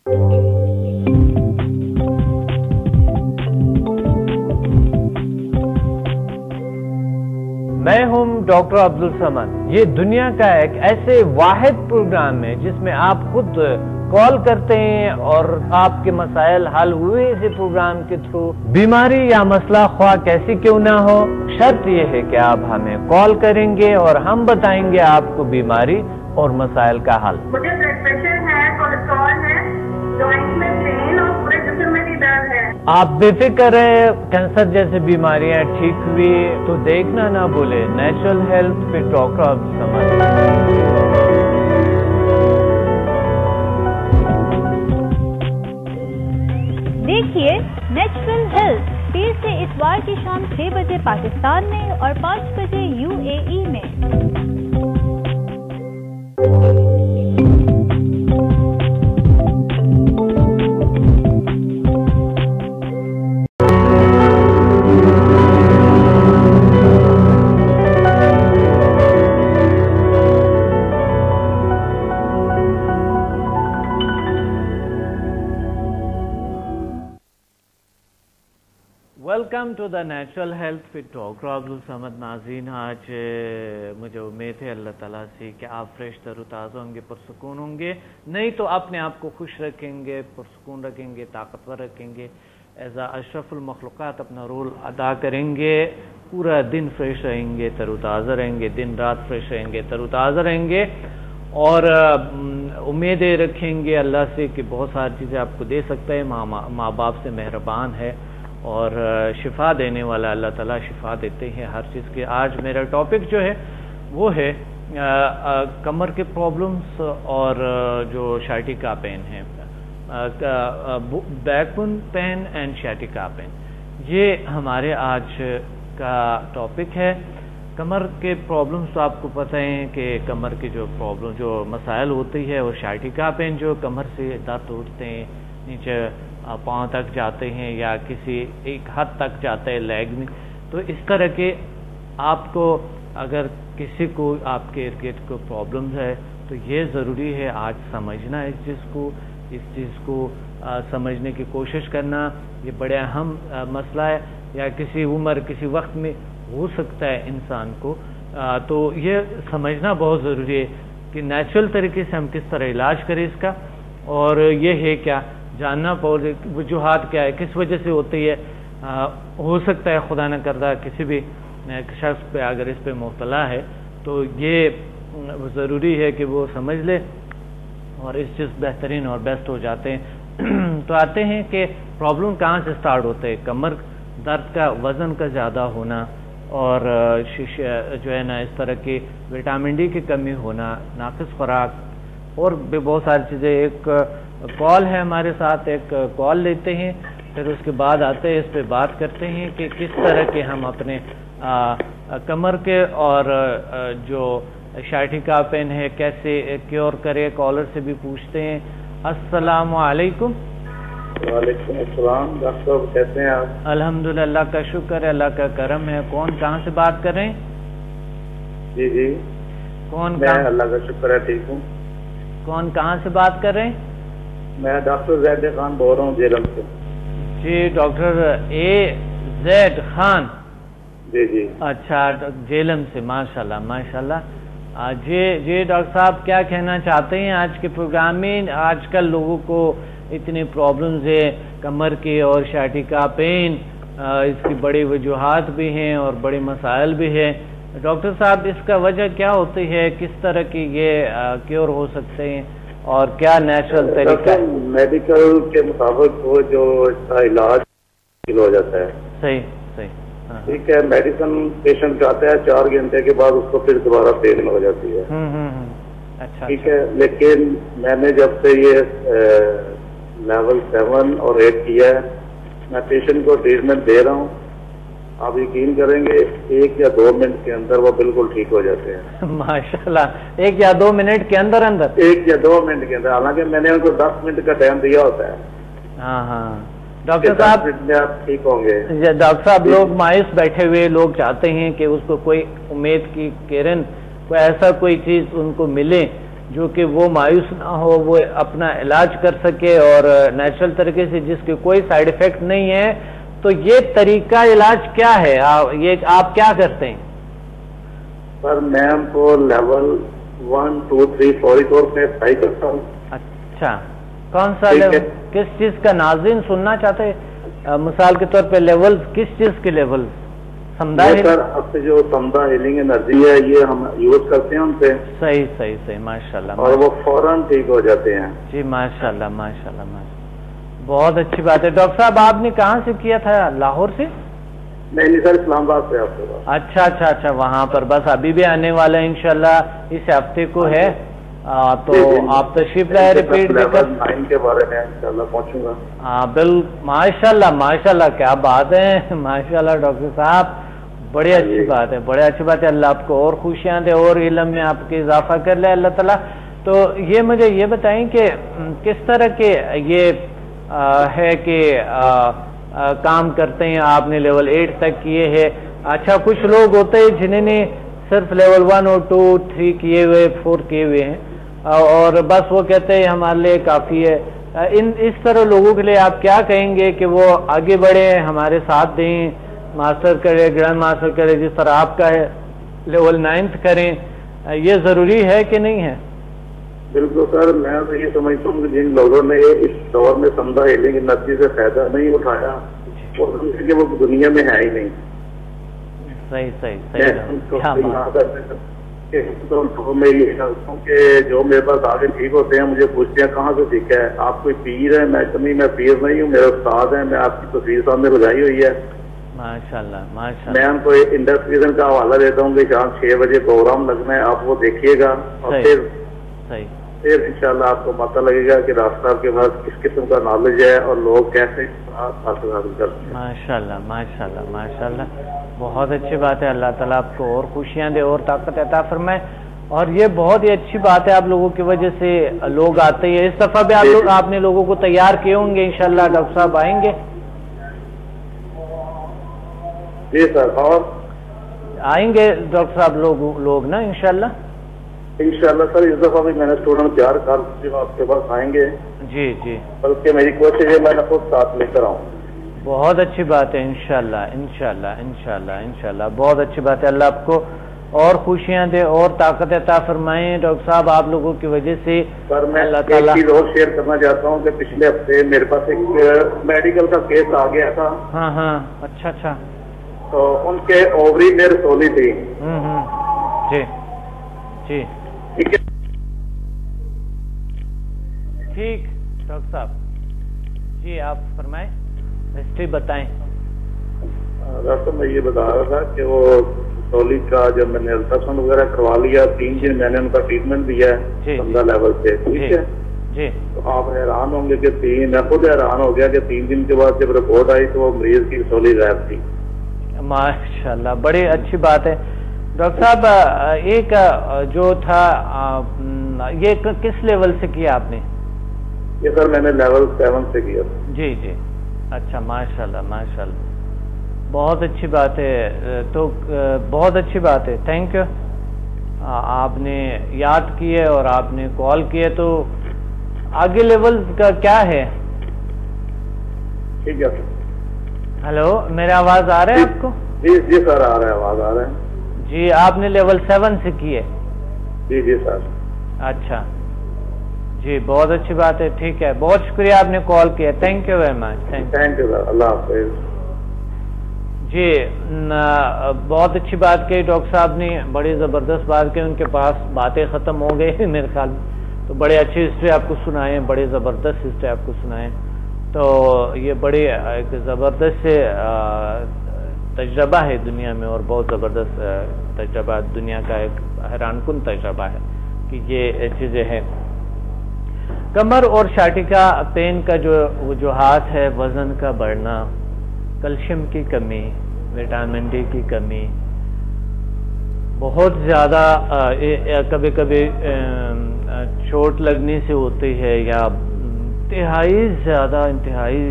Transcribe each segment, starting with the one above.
میں ہوں ڈاکٹر عبدل سمد۔ یہ دنیا کا ایک ایسے واحد پروگرام ہے جس میں آپ خود کال کرتے ہیں اور آپ کے مسائل حل ہوئے اسی پروگرام کے تھرو۔ بیماری یا مسئلہ خواہ کیسی کیوں نہ ہو، شرط یہ ہے کہ آپ ہمیں کال کریں گے اور ہم بتائیں گے آپ کو بیماری اور مسائل کا حل۔ مجھے بلڈ پریشر ہے، کولیسٹرول ہے، جوائنٹ میں پین اور پورے جسم میں بھی درد ہے۔ آپ بے فکر ہیں، کینسر جیسے بیماریاں ٹھیک ہوئی تو دیکھنا نہ بھولے نیچرل ہیلتھ پہ ڈاکٹر عبدل سمد۔ دیکھیے نیچرل ہیلتھ پیر سے اتوار کی شام 6 بجے پاکستان میں اور 5 بجے UAE میں۔ Welcome to the natural health with doctor Abdul Samad. ناظرین، آج مجھے امید ہے اللہ تعالیٰ سے کہ آپ فریش تر و تازہ ہوں گے، پرسکون ہوں گے، نہیں تو اپنے آپ کو خوش رکھیں گے، پرسکون رکھیں گے، طاقتور رکھیں گے، ایز اے اشرف المخلوقات اپنا رول ادا کریں گے، پورا دن فریش رہیں گے، تر و تازہ رہیں گے، دن رات فریش رہیں گے، تر و تازہ رہیں گے، اور امیدیں رکھیں گے اللہ سے کہ بہت ساری چیزیں آپ کو دے سکتا ہے، ماں باپ سے مہربان ہے اور شفا دینے والا اللہ تعالیٰ شفا دیتے ہیں ہر چیز کے۔ آج میرا ٹاپک جو ہے وہ ہے کمر کے پرابلمس اور جو شائٹیکا پین ہے، backbone pain and sciatica pain, یہ ہمارے آج کا ٹاپک ہے۔ کمر کے پرابلمس تو آپ کو پتہ ہیں کہ کمر کے جو پرابلم جو مسائل ہوتی ہے، اور شائٹیکا پین جو کمر سے درد اٹھتے ہیں، نیچے پاؤں تک جاتے ہیں یا کسی ایک حد تک جاتا ہے لیگ میں، تو اس طرح کے آپ کو اگر کسی کو آپ کے ارد گرد کو پرابلمز ہے تو یہ ضروری ہے آج سمجھنا اس چیز کو سمجھنے کی کوشش کرنا۔ یہ بڑے اہم مسئلہ ہے، یا کسی عمر کسی وقت میں ہو سکتا ہے انسان کو، تو یہ سمجھنا بہت ضروری ہے کہ نیچرل طریقے سے ہم کس طرح علاج کریں اس کا، اور یہ ہے کیا جاننا پڑے وجوہات کیا ہے، کس وجہ سے ہوتی ہے۔ ہو سکتا ہے خدا نہ کردہ کسی بھی شخص پہ اگر اس پہ مبتلا ہے تو یہ ضروری ہے کہ وہ سمجھ لے اور اس چیز بہترین اور بیسٹ ہو جاتے ہیں۔ تو آتے ہیں کہ پرابلم کہاں سے سٹارٹ ہوتے ہے، کمر درد کا، وزن کا زیادہ ہونا، اور جو ہے نا اس طرح کی وٹامن ڈی کی کمی ہونا، ناقص خوراک، اور بھی بہت ساری چیزیں۔ ایک کال ہے ہمارے ساتھ، ایک کال لیتے ہیں، پھر اس کے بعد آتے ہیں، اس پہ بات کرتے ہیں کہ کس طرح کے ہم اپنے کمر کے اور جو شائٹیکا پین ہے کیسے کیور کرے۔ کالر سے بھی پوچھتے ہیں۔ السلام علیکم۔ وعلیکم السلام، ڈاکٹر صاحب کیسے ہیں آپ؟ الحمدللہ، اللہ کا شکر ہے، اللہ کا کرم ہے۔ کون کہاں سے بات کر رہے ہیں؟ جی کون؟ میں اللہ کا شکر ہے ٹھیک ہوں۔ کون کہاں سے بات کر رہے ہیں؟ میں ڈاکٹر زید خان بول رہا ہوں جیلم سے۔ جی ڈاکٹر زید خان۔ جی اچھا، جیلم سے، ماشاءاللہ ماشاءاللہ۔ جی ڈاکٹر صاحب کیا کہنا چاہتے ہیں آج کے پروگرام میں؟ آج کل لوگوں کو اتنی پرابلمز ہے کمر کی اور شائٹیکا پین، اس کی بڑی وجوہات بھی ہیں اور بڑے مسائل بھی ہیں۔ ڈاکٹر صاحب اس کا وجہ کیا ہوتی ہے، کس طرح کی یہ کیور ہو سکتے ہیں اور کیا نیچرل طریقہ؟ میڈیکل کے مطابق وہ جو اس کا علاج ہو جاتا ہے۔ صحیح ٹھیک ہے، میڈیسن پیشنٹ کھاتا ہے 4 گھنٹے کے بعد اس کو پھر دوبارہ پین ہو جاتی ہے۔ اچھا ٹھیک ہے، لیکن میں نے جب سے یہ لیول 7 اور 8 کیا ہے، میں پیشنٹ کو ٹریٹمنٹ دے رہا ہوں، آپ یقین کریں گے 1 یا 2 منٹ کے اندر وہ بالکل ٹھیک ہو جاتے ہیں۔ ماشاءاللہ، 1 یا 2 منٹ کے اندر 1 یا 2 منٹ کے اندر، حالانکہ میں نے ان کو 10 منٹ کا ٹائم دیا ہوتا ہے۔ ہاں ڈاکٹر صاحب آپ ٹھیک ہوں گے۔ ڈاکٹر صاحب لوگ مایوس بیٹھے ہوئے لوگ چاہتے ہیں کہ اس کو کوئی امید کی کرن، کوئی ایسا کوئی چیز ان کو ملے، جو کہ وہ مایوس نہ ہو, وہ اپنا علاج کر سکے اور نیچرل طریقے سے, جس کے کوئی سائیڈ افیکٹ نہیں ہے. تو یہ طریقہ علاج کیا ہے, یہ آپ کیا کرتے ہیں؟ سر میں ہم کو لیول 1 2 3 فوری طور پہ اپلائی کرتا ہوں. اچھا, کون سا لیول, کس چیز کا ناظرین سننا چاہتے ہیں؟ مثال کے طور پہ لیول, کس چیز کے لیول؟ سمدھا سر اب سے جو سمدھا ہیلنگ انرجی ہے یہ ہم یوز کرتے ہیں ان سے. صحیح صحیح صحیح, ماشاء اللہ. اور وہ فوراً ٹھیک ہو جاتے ہیں. جی ماشاء اللہ ماشاء اللہ ماشاء اللہ, بہت اچھی بات ہے. ڈاکٹر صاحب آپ نے کہاں سے کیا تھا, لاہور سے؟ نہیں سر, اسلام آباد سے. آپ کے پاس؟ اچھا, وہاں پر بس ابھی بھی آنے والا ہے انشاءاللہ, اس ہفتے کو ہے. تو آپ تشریف لائے, ریپیٹ بھی کر 9 کے بارے میں انشاءاللہ پہنچوں گا. ہاں ماشاء اللہ کیا بات ہے, ماشاء اللہ ڈاکٹر صاحب, بڑی اچھی بات ہے, بڑی اچھی بات ہے. اللہ آپ کو اور خوشیاں دے اور علم میں آپ کے اضافہ کر لے اللہ تعالیٰ. تو یہ مجھے یہ بتائیں کہ کس طرح کے یہ ہے کہ کام کرتے ہیں, آپ نے لیول 8 تک کیے ہیں. اچھا, کچھ لوگ ہوتے ہیں جنہیں نے صرف لیول 1 اور 2 3 کیے ہوئے, 4 کیے ہوئے ہیں, اور بس وہ کہتے ہیں ہمارے لیے کافی ہے. اس طرح لوگوں کے لیے آپ کیا کہیں گے کہ وہ آگے بڑھیں, ہمارے ساتھ دیں, ماسٹر کرے, گرینڈ ماسٹر کرے, جس طرح آپ کا ہے لیول 9 کریں, یہ ضروری ہے کہ نہیں ہے؟ بالکل سر, میں تو یہ سمجھتا ہوں کہ جن لوگوں نے اس دور میں سمدھا ہیلنگ انرجی سے فائدہ نہیں اٹھایا وہ دنیا میں ہے ہی نہیں. صحیح. میں یہ کرتا ہوں کہ جو میرے پاس آگے ٹھیک ہوتے ہیں مجھے پوچھتے ہیں کہاں سے سیکھا ہے, آپ کوئی پیر ہے؟ میں پیر نہیں ہوں, میرے استاد ہیں, میں آپ کی تصویر سامنے لگائی ہوئی ہے. ماشاءاللہ. میں ان کو انڈس ویژن کا حوالہ دیتا ہوں کہ شام 6 بجے پروگرام لگنا ہے, آپ وہ دیکھیے گا اور پھر انشاءاللہ آپ کو پتہ لگے گا کہ ڈاکٹر صاحب کے پاس کس قسم کا نالج ہے اور لوگ کیسے حاصل کرتے ہیں. ماشاءاللہ, بہت اچھی بات ہے. اللہ تعالیٰ آپ کو اور خوشیاں دے اور طاقت عطا فرمائے. اور یہ بہت ہی اچھی بات ہے, آپ لوگوں کی وجہ سے لوگ آتے ہیں. اس دفعہ بھی آپ نے لوگوں کو تیار کیے ہوں گے, انشاءاللہ ڈاکٹر صاحب آئیں گے؟ جی سر, اور آئیں گے ڈاکٹر صاحب لوگ نا انشاءاللہ سر. اس دفعہ بھی میں نے اسٹوڈنٹ تیار کر آپ کے پاس آئیں گے. جی, بلکہ میری کوشش ہے میں نے خود ساتھ لے کر آؤں. بہت اچھی بات ہے. انشاءاللہ, بہت اچھی بات ہے. اللہ آپ کو اور خوشیاں دے اور طاقت عطا فرمائیں. ڈاکٹر صاحب آپ لوگوں کی وجہ سے سر میں ایک چیز اور شیئر کرنا چاہتا ہوں کہ پچھلے ہفتے میرے پاس ایک میڈیکل کا کیس آ گیا تھا. ہاں, اچھا. تو ان کے اووری میں رسولی تھی. جی ٹھیک. ڈاکٹر صاحب جی آپ فرمائیں, ہسٹری بتائیں. ڈاکٹر میں یہ بتا رہا تھا کہ وہ رسولی کا جب میں نے الٹراساؤنڈ وغیرہ کروا لیا, 3 دن میں نے ان کا ٹریٹمنٹ دیا ہے 15 لیول سے. ٹھیک ہے جی. تو آپ حیران ہوں گے کہ میں خود حیران ہو گیا کہ 3 دن کے بعد جب رپورٹ آئی تو وہ مریض کی رسولی غائب تھی. ماشاءاللہ, بڑی اچھی بات ہے. ڈاکٹر صاحب ایک جو تھا یہ کس لیول سے کیا آپ نے؟ یہ سر میں نے لیول 7 سے کیا. جی. اچھا, ماشاءاللہ, بہت اچھی بات ہے. تو بہت اچھی بات ہے, تھینک یو. آپ نے یاد کیے اور آپ نے کال کیے. تو آگے لیول کا کیا ہے؟ ٹھیک ہے سر. ہلو, میرا آواز آ رہا ہے آپ کو؟ جی سر, آ رہا ہے, آواز آ رہا ہے. جی, آپ نے لیول 7 سے کیے؟ جی سر. اچھا جی, بہت اچھی بات ہے. ٹھیک ہے, بہت شکریہ آپ نے کال کیا. Thank you very much. Thank you sir, اللہ حافظ. جی, بہت اچھی بات کی ڈاکٹر صاحب نے, بڑی زبردست بات کی. ان کے پاس باتیں ختم ہو گئی میرے خیال میں. تو بڑے اچھی ہسٹری آپ کو سنائے, بڑی زبردست ہسٹری آپ کو سنائے. تو یہ بڑی ایک زبردست تجربہ ہے دنیا میں, اور بہت زبردست تجربہ, دنیا کا ایک حیران کن تجربہ ہے کہ یہ چیزیں ہیں. کمر اور شاٹکا پین کا جو وجوہات ہے, وزن کا بڑھنا, کیلشیم کی کمی, وٹامن ڈی کی کمی, بہت زیادہ کبھی کبھی چوٹ لگنے سے ہوتی ہے, یا انتہائی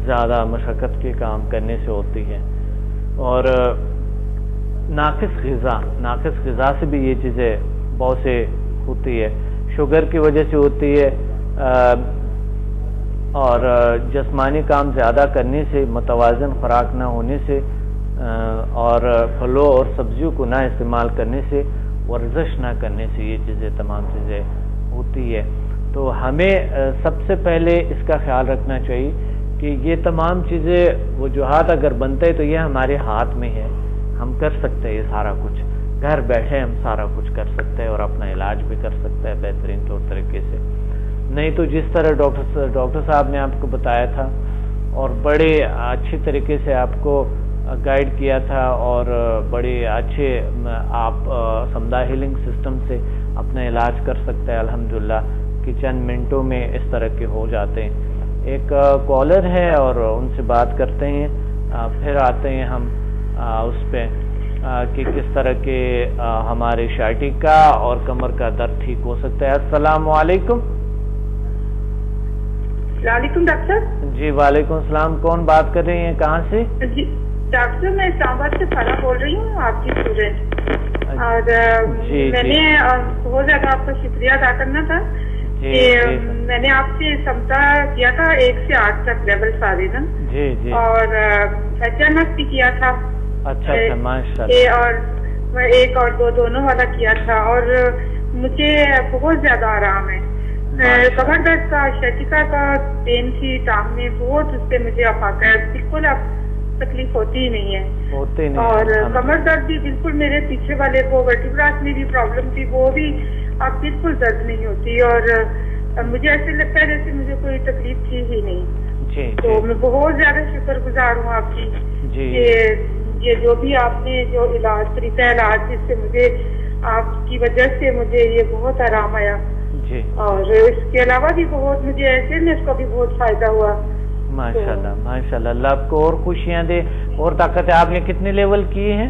زیادہ مشقت کے کام کرنے سے ہوتی ہے, اور ناقص غذا سے بھی یہ چیزیں بہت سے ہوتی ہے. شوگر کی وجہ سے ہوتی ہے، اور جسمانی کام زیادہ کرنے سے، متوازن خوراک نہ ہونے سے، اور پھلوں اور سبزیوں کو نہ استعمال کرنے سے، ورزش نہ کرنے سے یہ چیزیں تمام چیزیں ہوتی ہے. تو ہمیں سب سے پہلے اس کا خیال رکھنا چاہیے کہ یہ تمام چیزیں وجوہات اگر بنتے ہیں تو یہ ہمارے ہاتھ میں ہے، ہم کر سکتے ہیں یہ سارا کچھ، گھر بیٹھے ہم سارا کچھ کر سکتے ہیں اور اپنا علاج بھی کر سکتے ہیں بہترین طور طریقے سے. نہیں تو جس طرح ڈاکٹر صاحب نے آپ کو بتایا تھا اور بڑے اچھی طریقے سے آپ کو گائیڈ کیا تھا، اور بڑے اچھے آپ سمدہ ہیلنگ سسٹم سے اپنا علاج کر سکتے ہیں الحمدللہ، کہ چند منٹوں میں اس طرح کے ہو جاتے ہیں. ایک کالر ہے اور ان سے بات کرتے ہیں، پھر آتے ہیں ہم اس پہ کہ کس طرح کے ہمارے شائٹکا اور کمر کا درد ٹھیک ہو سکتا ہے. السلام علیکم. السلام علیکم ڈاکٹر صاحب. جی وعلیکم السلام. کون بات کر رہی ہیں، کہاں سے؟ جی ڈاکٹر صاحب میں اسلام آباد سے فرح بول رہی ہوں، آپ کی اسٹوڈنٹ، اور میں نے بہت زیادہ آپ کا شکریہ ادا کرنا تھا کہ میں نے آپ سے سمتا کیا تھا 1 سے 8 تک لیول سارے نا، اور اچانک بھی کیا تھا. اچھا ماشاءاللہ. اور 1 اور 2 دونوں والا کیا تھا، اور مجھے بہت زیادہ آرام ہے. کمر درد کا، شائٹکا کا پین تھی ٹانگ میں، بہت اس سے مجھے افاقہ ہے، بالکل اب تکلیف ہوتی ہی نہیں ہے. اور کمر درد بھی بالکل میرے پیچھے والے کو ورٹیبراس میں بھی پرابلم تھی، وہ بھی اب بالکل درد نہیں ہوتی، اور مجھے ایسے لگتا ہے جیسے مجھے کوئی تکلیف تھی ہی نہیں. تو میں بہت زیادہ شکر گزار ہوں آپ کی کہ یہ جو بھی آپ نے جو علاج، طریقہ علاج، جس سے مجھے آپ کی وجہ سے مجھے یہ بہت آرام آیا، اور اس کے علاوہ بھی بہت مجھے ایسے میں اس کا بھی بہت فائدہ ہوا. ماشاءاللہ ماشاءاللہ. اللہ آپ کو اور خوشیاں دے اور طاقت ہے. آپ نے کتنے لیول کیے ہیں؟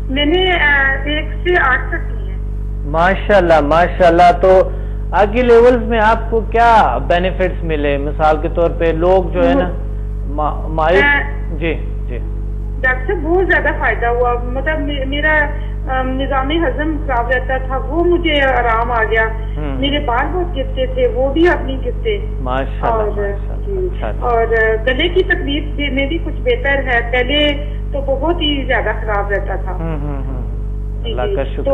میں نے 1 سے 8 تک کیے ہیں. ماشاءاللہ ماشاءاللہ. تو آگے لیولز میں آپ کو کیا بینیفٹس ملے؟ مثال کے طور پہ لوگ جو ہے نا جی ڈاکٹر صاحب بہت زیادہ فائدہ ہوا. مطلب میرا نظام ہضم خراب رہتا تھا، وہ مجھے آرام آ گیا. میرے بال بہت گرتے تھے، وہ بھی اب نہیں گرتے. اور گلے کی تکلیف میں بھی کچھ بہتر ہے، پہلے تو بہت ہی زیادہ خراب رہتا تھا. تو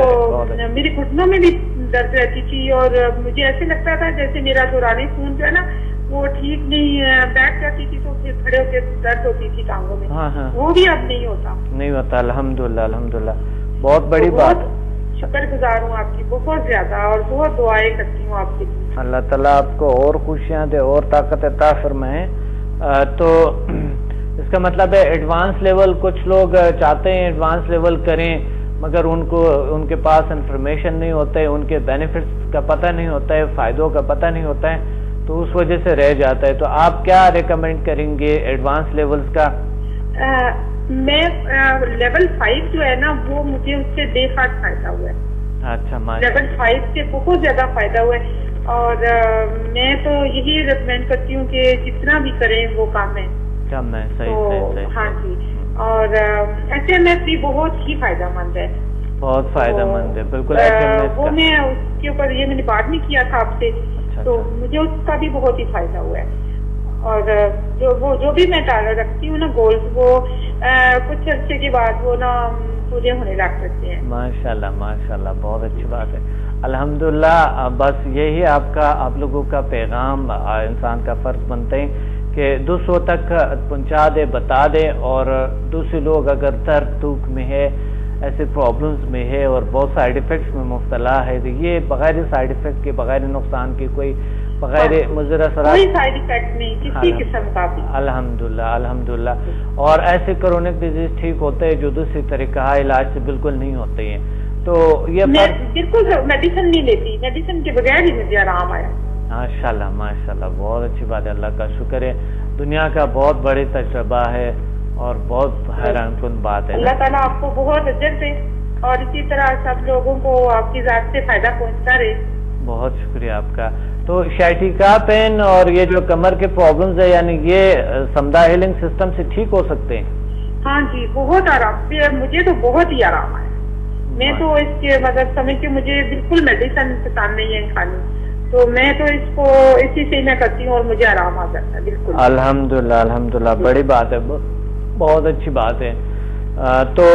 میرے گھٹنوں میں بھی درد رہتی تھی، اور مجھے ایسے لگتا تھا جیسے میرا دورانی خون جو ہے نا وہ ٹھیک نہیں، بیٹھ جاتی تھی تو پھر کھڑے ہو کے درد ہوتی تھی ٹانگوں میں، وہ بھی اب نہیں ہوتا. الحمدللہ الحمدللہ. بہت بڑی بات. شکر گزار ہوں آپ کی بہت زیادہ، اور بہت دعائیں کرتی ہوں آپ کی. اللہ تعالیٰ آپ کو اور خوشیاں دے اور طاقت عطا فرمائے. تو اس کا مطلب ہے ایڈوانس لیول، کچھ لوگ چاہتے ہیں ایڈوانس لیول کریں مگر ان کے پاس انفارمیشن نہیں ہوتا ہے، ان کے بینیفٹس کا پتہ نہیں ہوتا ہے، فائدوں کا پتہ نہیں ہوتا ہے، تو اس وجہ سے رہ جاتا ہے. تو آپ کیا ریکمینڈ کریں گے ایڈوانس لیولز کا؟ میں لیول 5 جو ہے نا وہ مجھے اس سے بے حد فائدہ ہوا ہے. اچھا لیول 5 سے بہت زیادہ فائدہ ہوا ہے، اور میں تو یہی ریکمینڈ کرتی ہوں کہ جتنا بھی کریں وہ کام ہے. صحیح. ہاں جی. اور ایس ایم ایف بھی بہت ہی فائدہ مند ہے، بہت فائدہ مند ہے بالکل. وہ میں اس کے اوپر یہ میں نے بعد میں کیا تھا آپ سے، تو مجھے اس کا بھی بہت ہی فائدہ ہوا ہے. اور جو بھی میں رکھتی ہوں نا گولز، وہ کچھ عرصے کے بعد وہ نا پورے ہونے لگ سکتے ہیں. ماشاءاللہ ماشاءاللہ. بہت اچھی بات ہے الحمدللہ. بس یہی آپ لوگوں کا پیغام انسان کا فرض بنتے ہیں کہ دوسروں تک پہنچا دے، بتا دے. اور دوسرے لوگ اگر درد دکھ میں ہے، ایسے پرابلمز میں ہے اور بہت سائیڈ ایفیکٹس میں مبتلا ہے، تو یہ بغیر سائیڈ ایفیکٹ کے، بغیر نقصان کے، کوئی بغیر مضر اثرات، کوئی سائیڈ ایفیکٹ نہیں کسی قسم کا بھی. الحمدللہ الحمدللہ. اور ایسے کرونک ڈیزیز ٹھیک ہوتے ہیں جو دوسری طریقہ علاج سے بالکل نہیں ہوتے ہیں. تو یہ بالکل میڈیسن نہیں لیتی، میڈیسن کے بغیر ہی مجھے آرام آیا. ماشاءاللہ ماشاءاللہ. بہت اچھی بات ہے، اللہ کا شکر ہے. دنیا کا بہت بڑی تجربہ ہے اور بہت حیران کن بات ہے. اللہ تعالیٰ آپ کو بہت اجر دے اور اسی طرح سب لوگوں کو آپ کی ذات سے فائدہ پہنچتا رہے. بہت شکریہ آپ کا. تو شائٹکا پین اور یہ جو کمر کے پرابلمز ہے، یعنی یہ سمدہ ہیلنگ سسٹم سے ٹھیک ہو سکتے ہیں؟ ہاں جی، بہت آرام. مجھے تو بہت ہی آرام آیا. میں تو اس کے مطلب سمجھ کے مجھے بالکل میڈیسن پسند نہیں ہے کھانی، تو میں تو اس کو اسی سے میں کرتی ہوں اور مجھے آرام آ جاتا ہے بالکل. الحمدللہ الحمدللہ، بڑی بات ہے، بہت اچھی بات ہے. تو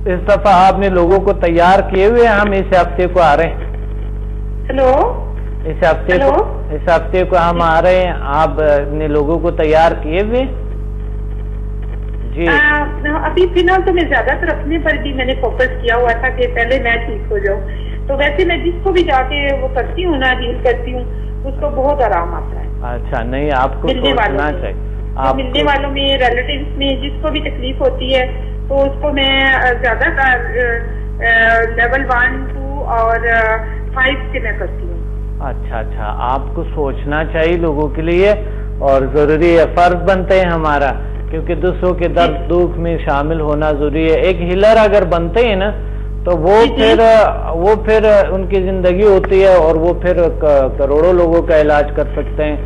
اس دفعہ آپ نے لوگوں کو تیار کیے ہوئے، ہم اس ہفتے کو آ رہے ہیں. ہلو، اس ہفتے کو ہم آ رہے ہیں، آپ نے لوگوں کو تیار کیے ہوئے؟ جی ابھی فی الحال تو میں زیادہ تر اپنے پر بھی میں نے فوکس کیا ہوا تھا کہ پہلے میں ٹھیک ہو جاؤں. تو ویسے میں جس کو بھی جا کے وہ کرتی ہوں نا، ہیل کرتی ہوں، اس کو بہت آرام آتا ہے. اچھا، نہیں آپ کو سوچنا چاہیے، ملنے والوں میں، ریلیٹیوز میں جس کو بھی تکلیف ہوتی ہے تو اس کو میں زیادہ لیول 1 2 اور 5 سے میں کرتی ہوں. اچھا، آپ کو سوچنا چاہیے لوگوں کے لیے، اور ضروری ہے، فرض بنتے ہیں ہمارا، کیونکہ دوسروں کے درد دکھ میں شامل ہونا ضروری ہے. ایک ہیلر اگر بنتے ہیں نا تو وہ پھر ان کی زندگی ہوتی ہے، اور وہ پھر کروڑوں لوگوں کا علاج کر سکتے ہیں،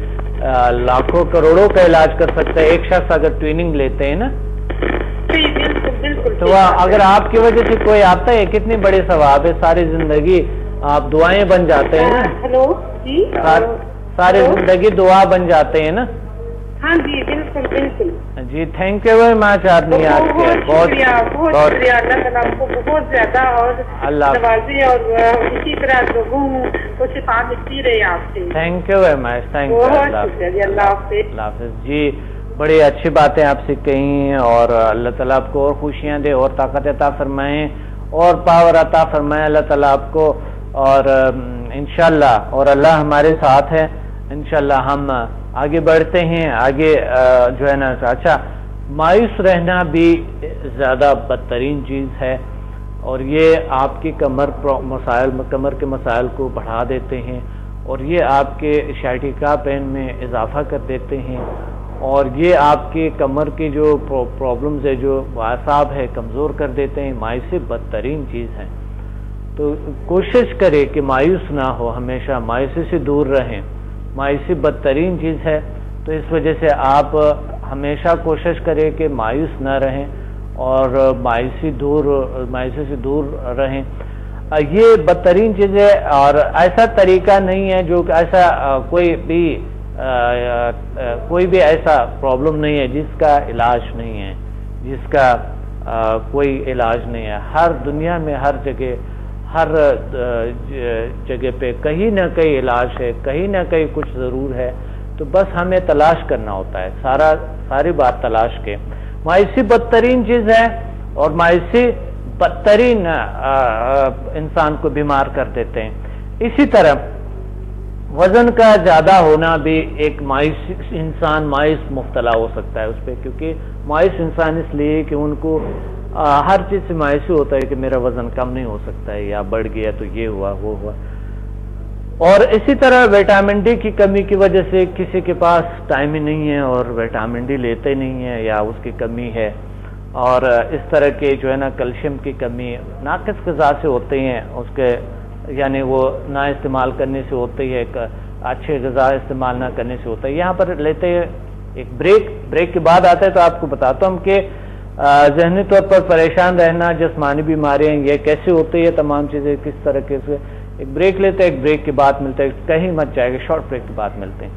لاکھوں کروڑوں کا علاج کر سکتے ہیں. ایک شخص اگر ٹریننگ لیتے ہیں نا، بالکل، تو اگر آپ کی وجہ سے کوئی آتا ہے، کتنی بڑی ثواب ہے. ساری زندگی آپ دعائیں بن جاتے ہیں نا. ہلو جی، ساری زندگی دعا بن جاتے ہیں نا. ہاں جی، بالکل. جی تھینک یو ویری مچ آدمی، آپ کے بہت شکریہ. اللہ تعالیٰ آپ کو بہت زیادہ اور نوازے، اور اسی طرح لوگوں کو شفا ملتی رہے آپ سے. Thank you very much, thank you, بہت شکریہ. اللہ حافظ. جی بڑی اچھی باتیں آپ سے کہی ہیں، اور اللہ تعالیٰ آپ کو اور خوشیاں دے، اور طاقت عطا فرمائیں، اور پاور عطا فرمائیں اللہ تعالیٰ آپ کو. اور انشاءاللہ، اور اللہ ہمارے ساتھ ہے انشاءاللہ. ہم آگے بڑھتے ہیں، آگے جو ہے نا. اچھا، مایوس رہنا بھی زیادہ بدترین چیز ہے، اور یہ آپ کی کمر کے مسائل کو بڑھا دیتے ہیں، اور یہ آپ کے شائٹیکا پین میں اضافہ کر دیتے ہیں، اور یہ آپ کے کمر کی جو پرابلمز ہے، جو اعصاب ہے، کمزور کر دیتے ہیں. مایوسی بدترین چیز ہے. تو کوشش کرے کہ مایوس نہ ہو، ہمیشہ مایوسی سے دور رہیں. مایوسی بدترین چیز ہے، تو اس وجہ سے آپ ہمیشہ کوشش کریں کہ مایوس نہ رہیں، اور مایوسی سے دور رہیں. یہ بدترین چیز ہے، اور ایسا طریقہ نہیں ہے جو ایسا کوئی بھی ایسا پرابلم نہیں ہے جس کا علاج نہیں ہے، جس کا کوئی علاج نہیں ہے. ہر دنیا میں ہر جگہ پہ کہیں نہ کہیں علاج ہے، کہیں نہ کہیں کچھ ضرور ہے. تو بس ہمیں تلاش کرنا ہوتا ہے، ساری بات تلاش کے. مایوسی بدترین چیز ہے، اور مایوسی بدترین انسان کو بیمار کر دیتے ہیں. اسی طرح وزن کا زیادہ ہونا بھی ایک مایوس مبتلا ہو سکتا ہے اس پہ، کیونکہ مایوس انسان اس لیے کہ ان کو ہر چیز سے مایوسی ہوتا ہے کہ میرا وزن کم نہیں ہو سکتا ہے، یا بڑھ گیا تو یہ ہوا وہ ہوا. اور اسی طرح وٹامن ڈی کی کمی کی وجہ سے کسی کے پاس ٹائم ہی نہیں ہے، اور وٹامن ڈی لیتے نہیں ہے، یا اس کی کمی ہے. اور اس طرح کے جو ہے نا کیلشیم کی کمی ناقص غذا سے ہوتے ہیں، اس کے یعنی وہ نہ استعمال کرنے سے ہوتی ہے، اچھے غذا استعمال نہ کرنے سے ہوتا ہے. یہاں پر لیتے ہیں ایک بریک کے بعد آتا ہے تو آپ کو بتاتا ہوں کہ ذہنی طور پر پریشان رہنا، جسمانی بیماریاں، یہ کیسے ہوتی ہے، تمام چیزیں کس طرح کے. ایک بریک لیتے ہیں، ایک بریک کے بعد ملتے ہیں. کہیں مت جائے گا، شارٹ بریک کے بعد ملتے ہیں.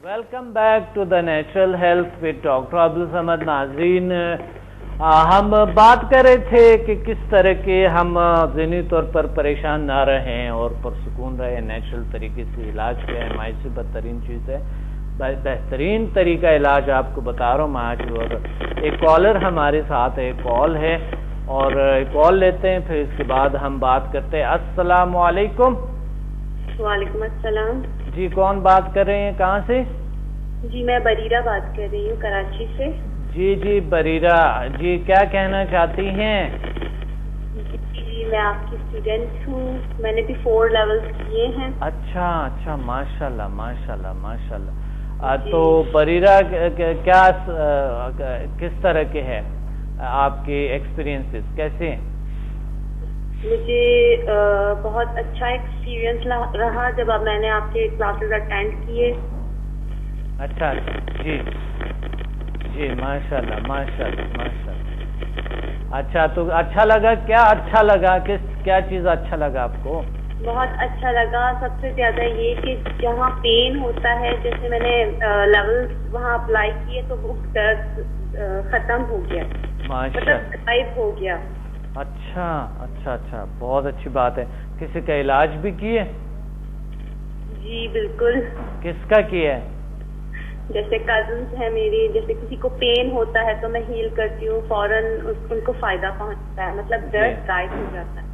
Welcome back to the natural health with doctor Abdul Samad. ناظرین، ہم بات کر رہے تھے کہ کس طرح کے ہم ذہنی طور پر پریشان نہ رہیں اور پرسکون رہیں. نیچرل طریقے سے علاج کیا ہے، مایوسی بدترین چیز ہے. بہترین طریقہ علاج آپ کو بتا رہا ہوں آج. اور ایک کالر ہمارے ساتھ ہے، کال ہے، اور کال لیتے ہیں، پھر اس کے بعد ہم بات کرتے ہیں. السلام علیکم. وعلیکم السلام. جی کون بات کر رہے ہیں، کہاں سے؟ جی میں بریرہ بات کر رہی ہوں، کراچی سے. جی بریرہ جی، کیا کہنا چاہتی ہیں؟ جی میں آپ کی اسٹوڈینٹ ہوں، میں نے بھی 4 لیولز کیے ہیں. اچھا ماشاءاللہ. تو بریرہ کیا کس طرح کے ہے آپ کے ایکسپیرینسز کیسے ہیں؟ مجھے بہت اچھا ایکسپیرینس رہا جب میں نے آپ کے کلاسز اٹینڈ کیے. اچھا جی جی ماشاء اللہ ماشاء اللہ ماشاء اللہ. اچھا تو اچھا لگا، کیا اچھا لگا، کیا چیز اچھا لگا آپ کو؟ بہت اچھا لگا. سب سے زیادہ یہ کہ جہاں پین ہوتا ہے، جیسے میں نے لیول وہاں اپلائی کیے تو وہ درد ختم ہو گیا، مطلب غائب ہو گیا. اچھا اچھا اچھا، بہت اچھی بات ہے. کسی کا علاج بھی کیے؟ جی بالکل. کس کا کیا ہے؟ جیسے کزنس ہیں میری، جیسے کسی کو پین ہوتا ہے تو میں ہیل کرتی ہوں، فوراً ان کو فائدہ پہنچتا ہے، مطلب درد غائب ہو جاتا ہے.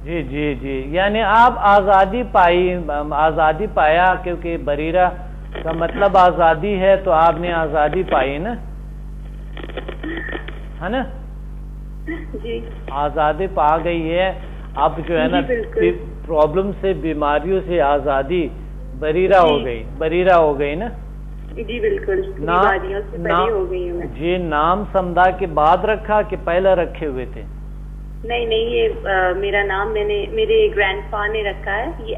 جی جی جی، یعنی آپ آزادی پایا، کیونکہ بریرہ کا مطلب آزادی ہے، تو آپ نے آزادی پائی نا، ہے نا؟ جی آزادی پا گئی ہے اب جو ہے نا، پرابلم سے، بیماریوں سے آزادی بریرہ ہو گئی نا. جی بالکل، بیماریوں سے بری ہو گئی ہوں. جی نام سمدھا کے بعد رکھا کہ پہلے رکھے ہوئے تھے؟ نہیں، یہ میرا نام میرے گرینڈ فا نے رکھا ہے، یہ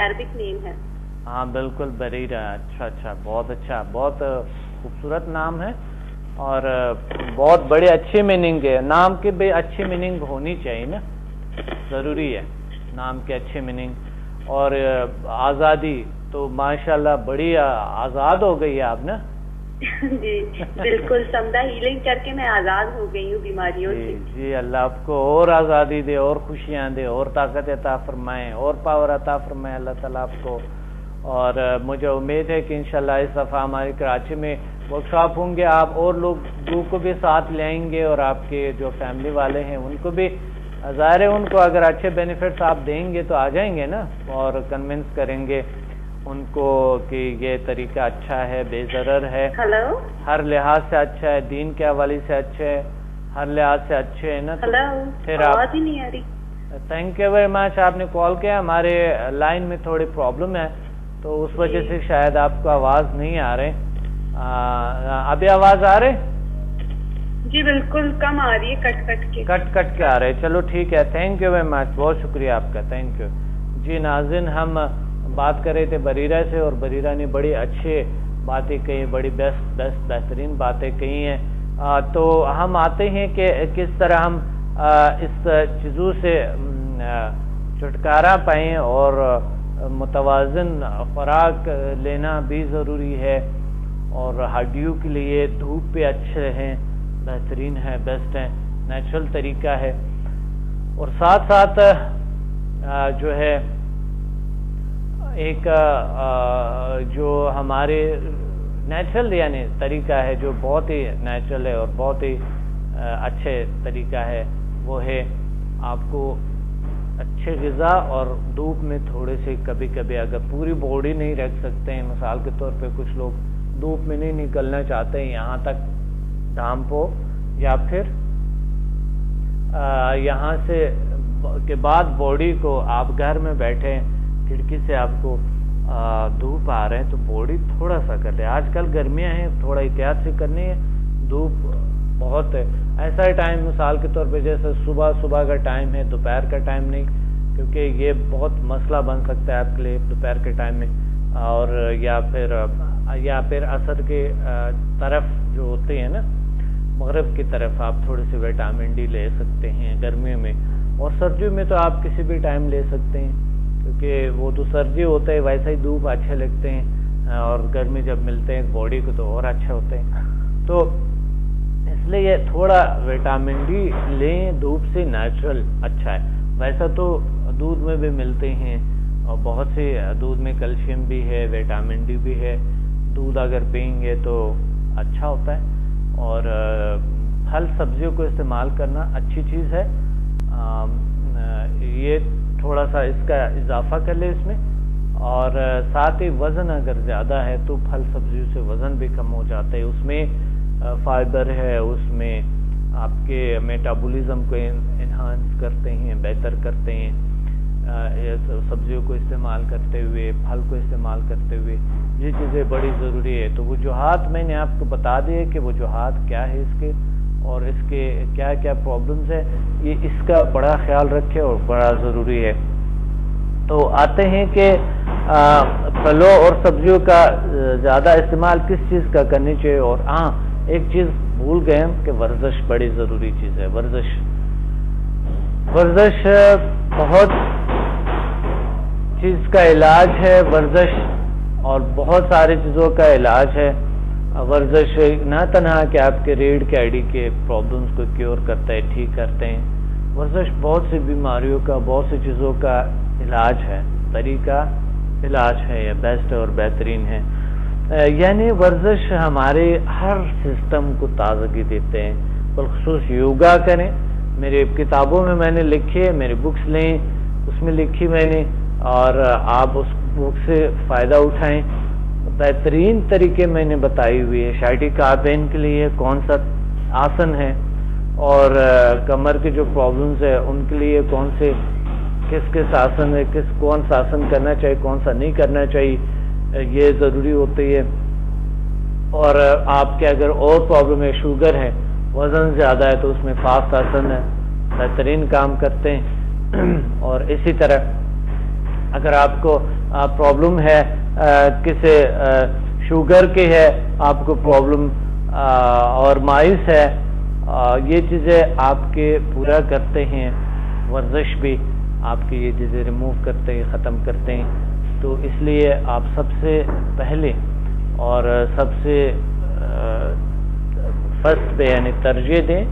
عربک نیم ہے. ہاں بالکل بریرہ. اچھا اچھا، بہت اچھا، بہت خوبصورت نام ہے اور بہت بڑے اچھے میننگ ہے. نام کے بھی اچھی میننگ ہونی چاہیے نا، ضروری ہے نام کے اچھے میننگ. اور آزادی تو ماشاءاللہ بڑی آزاد ہو گئی ہے آپ نا. جی بالکل، سمدھا ہیلنگ کر کے میں آزاد ہو گئی ہوں بیماریوں سے. جی اللہ آپ کو اور آزادی دے، اور خوشیاں دے، اور طاقت عطا فرمائے، اور پاور عطا فرمائے اللہ تعالیٰ آپ کو. اور مجھے امید ہے کہ انشاءاللہ اس دفعہ ہماری کراچی میں ورک شاپ ہوں گے، آپ اور لوگوں کو بھی ساتھ لے آئیں گے، اور آپ کے جو فیملی والے ہیں ان کو بھی، ظاہر ہے ان کو اگر اچھے بینیفٹس آپ دیں گے تو آ جائیں گے نا، اور کنونس کریں گے ان کو کہ یہ طریقہ اچھا ہے، بے ضرر ہے، ہر لحاظ سے اچھا ہے، دین کے حوالے سے اچھا ہے، ہر لحاظ سے اچھے ہے نا. پھر آواز ہی نہیں آ رہی. تھینک یو ویری مچ. آپ نے کال کیا، ہمارے لائن میں تھوڑی پرابلم ہے تو اس وجہ سے شاید آپ کو آواز نہیں آ رہے. ابھی آواز آ رہے؟ جی بالکل کم آ رہی ہے، کٹ کے آ رہے. چلو ٹھیک ہے، تھینک یو ویری مچ، بہت شکریہ آپ کا، تھینک یو. جی ناظرین، ہم بات کر رہے تھے بریرہ سے، اور بریرہ نے بڑی اچھے باتیں کہی، بڑی بہترین باتیں کہی ہیں. تو ہم آتے ہیں کہ کس طرح ہم اس چیزوں سے چھٹکارا پائیں، اور متوازن خوراک لینا بھی ضروری ہے، اور ہڈیوں کے لیے دھوپ پہ اچھے ہیں، بہترین ہے، بیسٹ ہے، نیچرل طریقہ ہے. اور ساتھ ساتھ جو ہے ایک جو ہمارے نیچرل یعنی طریقہ ہے، جو بہت ہی نیچرل ہے اور بہت ہی اچھے طریقہ ہے، وہ ہے آپ کو اچھے غذا، اور دھوپ میں تھوڑے سے کبھی کبھی اگر پوری باڈی نہیں رکھ سکتے ہیں، مثال کے طور پہ کچھ لوگ دھوپ میں نہیں نکلنا چاہتے ہیں، یہاں تک ڈھانپ ہو، یا پھر یہاں سے کے بعد باڈی کو آپ گھر میں بیٹھے کھڑکی سے آپ کو دھوپ آ رہے ہیں تو باڈی تھوڑا سا کر لے. آج کل گرمیاں ہیں، تھوڑا احتیاط سے کرنی ہے، دھوپ بہت ہے. ایسا ٹائم مثال کے طور پہ جیسے صبح کا ٹائم ہے، دوپہر کا ٹائم نہیں، کیونکہ یہ بہت مسئلہ بن سکتا ہے آپ کے لیے دوپہر کے ٹائم میں. اور یا پھر عصر کے طرف جو ہوتے ہیں نا، مغرب کی طرف آپ تھوڑے سے وٹامن ڈی لے سکتے ہیں گرمیوں میں. اور سردیوں میں تو آپ کسی بھی ٹائم لے سکتے ہیں، کیونکہ وہ تو سردی ہوتا ہے، ویسا ہی دھوپ اچھے لگتے ہیں، اور گرمی جب ملتے ہیں باڈی کو تو اور اچھے ہوتے ہیں. تو اس لیے تھوڑا وٹامن ڈی لیں دھوپ سے، نیچرل اچھا ہے. ویسا تو دودھ میں بھی ملتے ہیں، اور بہت سے دودھ میں کیلشیم بھی ہے، وٹامن ڈی بھی ہے. دودھ اگر پئیں گے تو اچھا ہوتا ہے. اور پھل سبزیوں کو استعمال کرنا اچھی چیز ہے. یہ تھوڑا سا اس کا اضافہ کر لے اس میں. اور ساتھ ہی وزن اگر زیادہ ہے تو پھل سبزیوں سے وزن بھی کم ہو جاتا ہے. اس میں فائبر ہے، اس میں آپ کے میٹابولزم کو انہانس کرتے ہیں، بہتر کرتے ہیں. سبزیوں کو استعمال کرتے ہوئے، پھل کو استعمال کرتے ہوئے، یہ چیزیں بڑی ضروری ہے. تو وجوہات میں نے آپ کو بتا دیے کہ وجوہات کیا ہے اس کے، اور اس کے کیا کیا پرابلمز ہیں، یہ اس کا بڑا خیال رکھے اور بڑا ضروری ہے. تو آتے ہیں کہ پھلوں اور سبزیوں کا زیادہ استعمال کس چیز کا کرنی چاہیے. اور ہاں ایک چیز بھول گئے ہم کہ ورزش بڑی ضروری چیز ہے. ورزش بہت چیز کا علاج ہے ورزش، اور بہت ساری چیزوں کا علاج ہے ورزش. نہ تنہا کہ آپ کے ریڑھ کی ہڈی کے پرابلمس کو کیور کرتا ہے، ٹھیک کرتے ہیں. ورزش بہت سی بیماریوں کا، بہت سی چیزوں کا علاج ہے، طریقہ علاج ہے، یہ بیسٹ اور بہترین ہے. یعنی ورزش ہمارے ہر سسٹم کو تازگی دیتے ہیں. بالخصوص یوگا کریں. میری کتابوں میں نے لکھی ہے، میری بکس لیں، اس میں لکھی میں نے، اور آپ اس بک سے فائدہ اٹھائیں. بہترین طریقے میں نے بتائی ہوئی ہے. شائٹیکا پین کے لیے کون سا آسن ہے، اور کمر کے جو پرابلمز ہے ان کے لیے کون سے کس آسن ہے، کون سا آسن کرنا چاہیے، کون سا نہیں کرنا چاہیے، یہ ضروری ہوتی ہے. اور آپ کے اگر اور پرابلم ہے، شوگر ہے، وزن زیادہ ہے، تو اس میں فاسٹ آسن ہے، بہترین کام کرتے ہیں. اور اسی طرح اگر آپ کو پرابلم ہے، کسی شوگر کی ہے آپ کو پرابلم، اور مائلس ہے، یہ چیزیں آپ کے پورا کرتے ہیں. ورزش بھی آپ کی یہ چیزیں ریموو کرتے ہیں، ختم کرتے ہیں. تو اس لیے آپ سب سے پہلے اور سب سے فرسٹ پہ یعنی ترجیح دیں.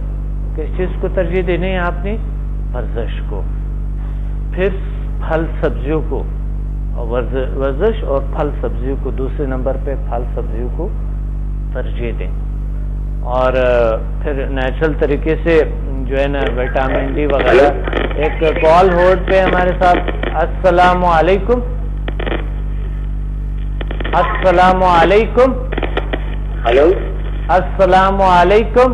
کس چیز کو ترجیح دینی ہے آپ نے؟ ورزش کو. پھر پھل سبزیوں کو، ورزش اور پھل سبزیوں کو دوسرے نمبر پہ پھل سبزیوں کو ترجیح دیں. اور پھر نیچرل طریقے سے جو ہے نا وٹامن ڈی وغیرہ. ایک کال ہولڈ پہ ہمارے ساتھ. السلام علیکم. السلام علیکم. ہلو. السلام علیکم.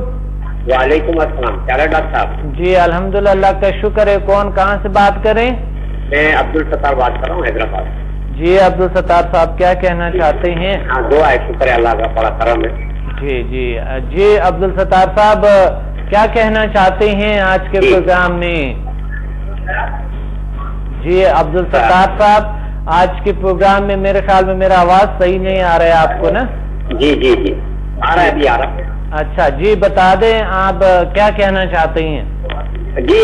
وعلیکم السلام. کیا ہے ڈاکٹر صاحب؟ جی الحمدللہ، اللہ کا شکر ہے. کون کہاں سے بات کریں؟ میں عبدالستار بات کر رہا ہوں، حیدرآباد. جی عبدالستار صاحب کیا کہنا چاہتے ہیں؟ ہاں دعا ہے، شکر ہے اللہ کا، بڑا کرم ہے. جی عبدالستار صاحب کیا کہنا چاہتے ہیں آج کے پروگرام میں؟ جی عبدالستار صاحب آج کے پروگرام میں میرے خیال میں میرا آواز صحیح نہیں آ رہا ہے آپ کو نا؟ جی آ رہا ہے، ابھی آ رہا ہے. اچھا جی بتا دیں آپ کیا کہنا چاہتے ہیں. جی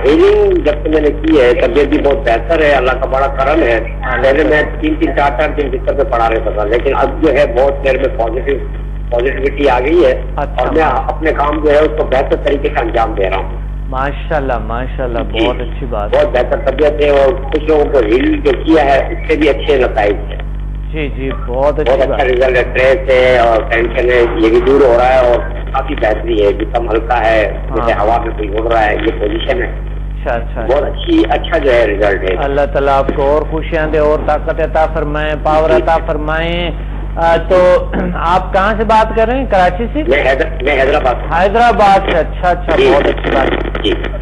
ہیلنگ جب سے میں نے کی ہے طبیعت بھی بہت بہتر ہے، اللہ کا بڑا کرم ہے. پہلے میں 3-4 دن بستر پہ پڑا رہتا تھا، لیکن اب جو ہے بہت دیر میں پازیٹیوٹی آ گئی ہے. اور میں اپنے کام جو ہے اس کو بہتر طریقے سے انجام دے رہا ہوں. ماشاءاللہ ماشاءاللہ، بہت اچھی بات. بہت بہتر طبیعت ہے، اور کچھ لوگوں کو ہیل جو کیا ہے اس سے بھی اچھے نتائج ہیں. جی بہت اچھا رزلٹ ہے. اسٹریس ہے اور ٹینشن ہے یہ بھی دور ہو رہا ہے، اور کافی بہتری ہے. جسم ہلکا ہے، جیسے ہوا میں کوئی اڑ رہا ہے، یہ پوزیشن ہے. اچھا بہت اچھا جو ہے رزلٹ ہے. اللہ تعالیٰ آپ کو اور خوشیاں دے، اور طاقت عطا فرمائیں، پاور عطا فرمائیں. تو آپ کہاں سے بات کر رہے ہیں؟ کراچی سے؟ میں حیدرآباد سے. اچھا بہت اچھی بات.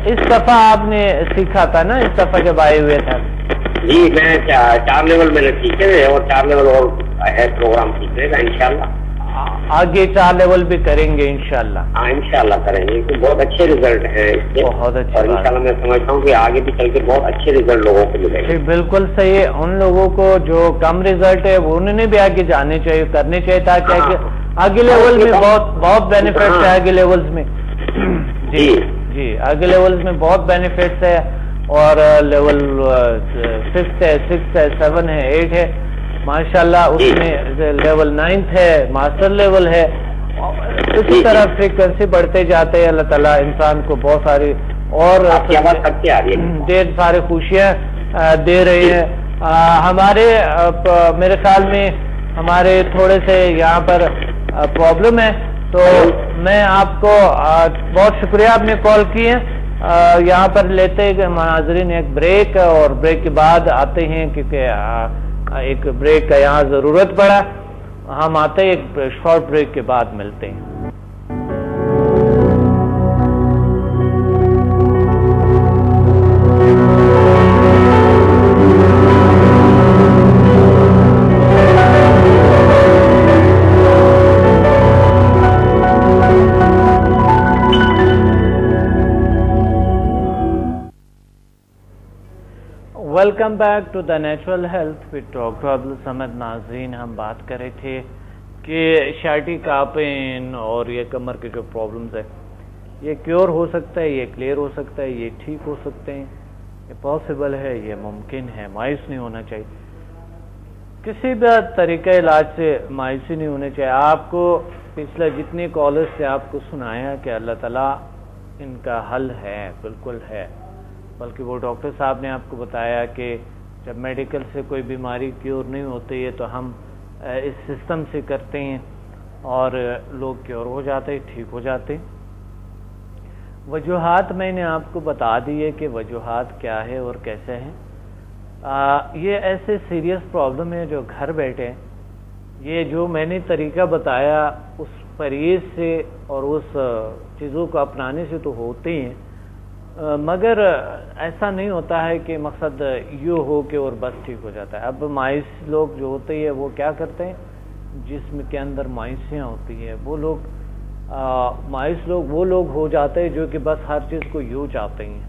اس دفعہ آپ نے سیکھا تھا نا، اس دفعہ جب آئے ہوئے تھے؟ جی میں 4 لیول میں نے سیکھے ہیں، اور 4 لیول اور ہے پروگرام سیکھنے کا انشاءاللہ. آگے 4 لیول بھی کریں گے انشاءاللہ. ہاں انشاءاللہ کریں گے، بہت اچھے ریزلٹ ہیں. بہت اچھا. اور انشاءاللہ میں سمجھتا ہوں کہ آگے بھی چل کے بہت اچھے ریزلٹ لوگوں کو ملیں گے. بالکل صحیح ہے. ان لوگوں کو جو کم ریزلٹ ہے وہ انہوں نے بھی آگے جانے چاہیے، کرنے چاہیے، تاکہ آگے لیول میں بہت بینیفٹس ہے. آگے لیولز میں جی آگے لیولز میں بہت بینیفٹس ہے. اور لیول 5 ہے، 6 ہے، 7 ہے، 8 ہے ماشاءاللہ. اس میں لیول 9 ہے، ماسٹر لیول ہے. اسی طرح فریکوینسی بڑھتے جاتے ہیں. اللہ تعالیٰ انسان کو بہت ساری اور ڈھیر سارے خوشیاں دے رہے ہیں. ہمارے میرے خیال میں ہمارے تھوڑے سے یہاں پر پرابلم ہے، تو میں آپ کو بہت شکریہ آپ نے کال کی ہے. یہاں پر لیتے ناظرین ایک بریک، اور بریک کے بعد آتے ہیں کیونکہ ایک بریک کا یہاں ضرورت پڑا. ہم آتے ہیں ایک شارٹ بریک کے بعد ملتے ہیں. Welcome back to the natural health with doctor Abdul Samad. ناظرین, ہم بات کر رہے تھے کہ شائٹیکا پین اور یہ کمر کے جو پرابلمز ہے یہ کیور ہو سکتا ہے, یہ کلیئر ہو سکتا ہے, یہ ٹھیک ہو سکتے ہیں, یہ پاسبل ہے, یہ ممکن ہے. مایوس نہیں ہونا چاہیے, کسی بھی طریقہ علاج سے مایوسی نہیں ہونا چاہیے. آپ کو پچھلے جتنے کالرز سے آپ کو سنایا کہ اللہ تعالیٰ ان کا حل ہے, بالکل ہے. بلکہ وہ ڈاکٹر صاحب نے آپ کو بتایا کہ جب میڈیکل سے کوئی بیماری کیور نہیں ہوتی ہے تو ہم اس سسٹم سے کرتے ہیں اور لوگ کیور ہو جاتے ہیں, ٹھیک ہو جاتے ہیں. وجوہات میں نے آپ کو بتا دی ہے کہ وجوہات کیا ہے اور کیسے ہیں. یہ ایسے سیریس پرابلم ہے جو گھر بیٹھے, یہ جو میں نے طریقہ بتایا اس پرہیز سے اور اس چیزوں کو اپنانے سے تو ہوتے ہیں, مگر ایسا نہیں ہوتا ہے کہ مقصد یوں ہو کہ اور بس ٹھیک ہو جاتا ہے. اب مایوس لوگ جو ہوتے ہیں وہ کیا کرتے ہیں, جسم کے اندر مایوسیاں ہوتی ہیں, وہ لوگ مایوس لوگ وہ لوگ ہو جاتے ہیں جو کہ بس ہر چیز کو یوں چاہتے ہیں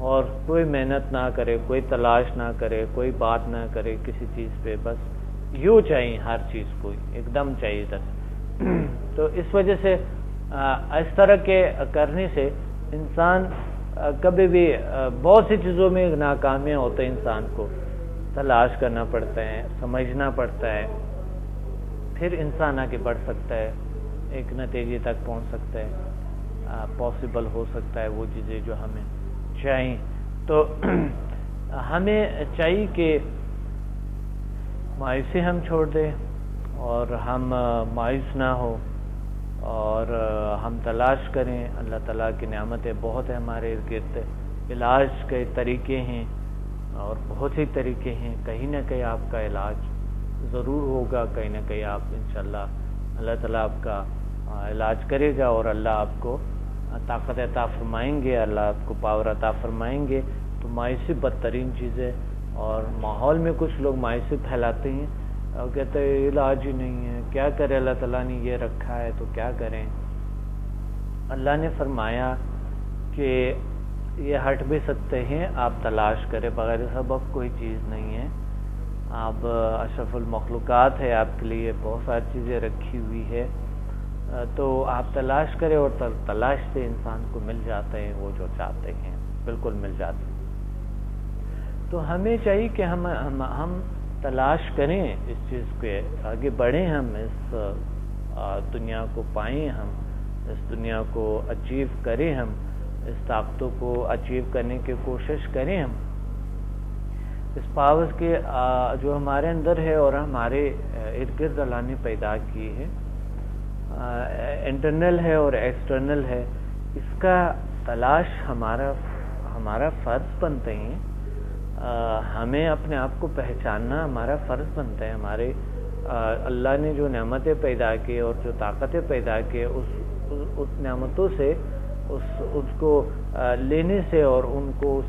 اور کوئی محنت نہ کرے, کوئی تلاش نہ کرے, کوئی بات نہ کرے کسی چیز پہ, بس یوں چاہیے ہر چیز کو ایک دم چاہیے تک. تو اس وجہ سے اس طرح کے کرنے سے انسان کبھی بھی بہت سی چیزوں میں ناکامیاں ہوتے ہیں. انسان کو تلاش کرنا پڑتا ہے, سمجھنا پڑتا ہے, پھر انسان آگے بڑھ سکتا ہے, ایک نتیجے تک پہنچ سکتا ہے, پاسبل ہو سکتا ہے وہ چیزیں جو ہمیں چاہیے. تو ہمیں چاہیے کہ مایوسی ہم چھوڑ دیں اور ہم مایوس نہ ہو اور ہم تلاش کریں. اللہ تعالیٰ کی نعمتیں بہت ہیں ہمارے ارد گرد, علاج کے طریقے ہیں اور بہت ہی طریقے ہیں. کہیں نہ کہیں آپ کا علاج ضرور ہوگا, کہیں نہ کہیں آپ انشاءاللہ اللہ تعالیٰ آپ کا علاج کرے گا اور اللہ آپ کو طاقت عطا فرمائیں گے, اللہ آپ کو پاور عطا فرمائیں گے. تو مایوسی بدترین چیز ہے اور ماحول میں کچھ لوگ مایوسی پھیلاتے ہیں اور کہتے ہیں علاج ہی نہیں ہے, کیا کرے, اللہ تعالیٰ نے یہ رکھا ہے تو کیا کریں. اللہ نے فرمایا کہ یہ ہٹ بھی سکتے ہیں, آپ تلاش کریں, بغیر سبب کوئی چیز نہیں ہے. آپ اشرف المخلوقات ہے, آپ کے لیے بہت ساری چیزیں رکھی ہوئی ہے, تو آپ تلاش کریں اور تلاش سے انسان کو مل جاتے ہیں وہ جو چاہتے ہیں, بالکل مل جاتے ہیں. تو ہمیں چاہیے کہ ہم تلاش کریں اس چیز کے, آگے بڑھیں, ہم اس دنیا کو پائیں, ہم اس دنیا کو اچیو کریں, ہم اس طاقتوں کو اچیو کرنے کی کوشش کریں. ہم اس پاورز کے جو ہمارے اندر ہے اور ہمارے ارد گرد اللہ نے پیدا کی ہے, انٹرنل ہے اور ایکسٹرنل ہے, اس کا تلاش ہمارا فرض بنتے ہیں. ہمیں اپنے آپ کو پہچاننا ہمارا فرض بنتا ہے. ہمارے اللہ نے جو نعمتیں پیدا کی اور جو طاقتیں پیدا کی اس نعمتوں سے اس کو لینے سے اور ان کو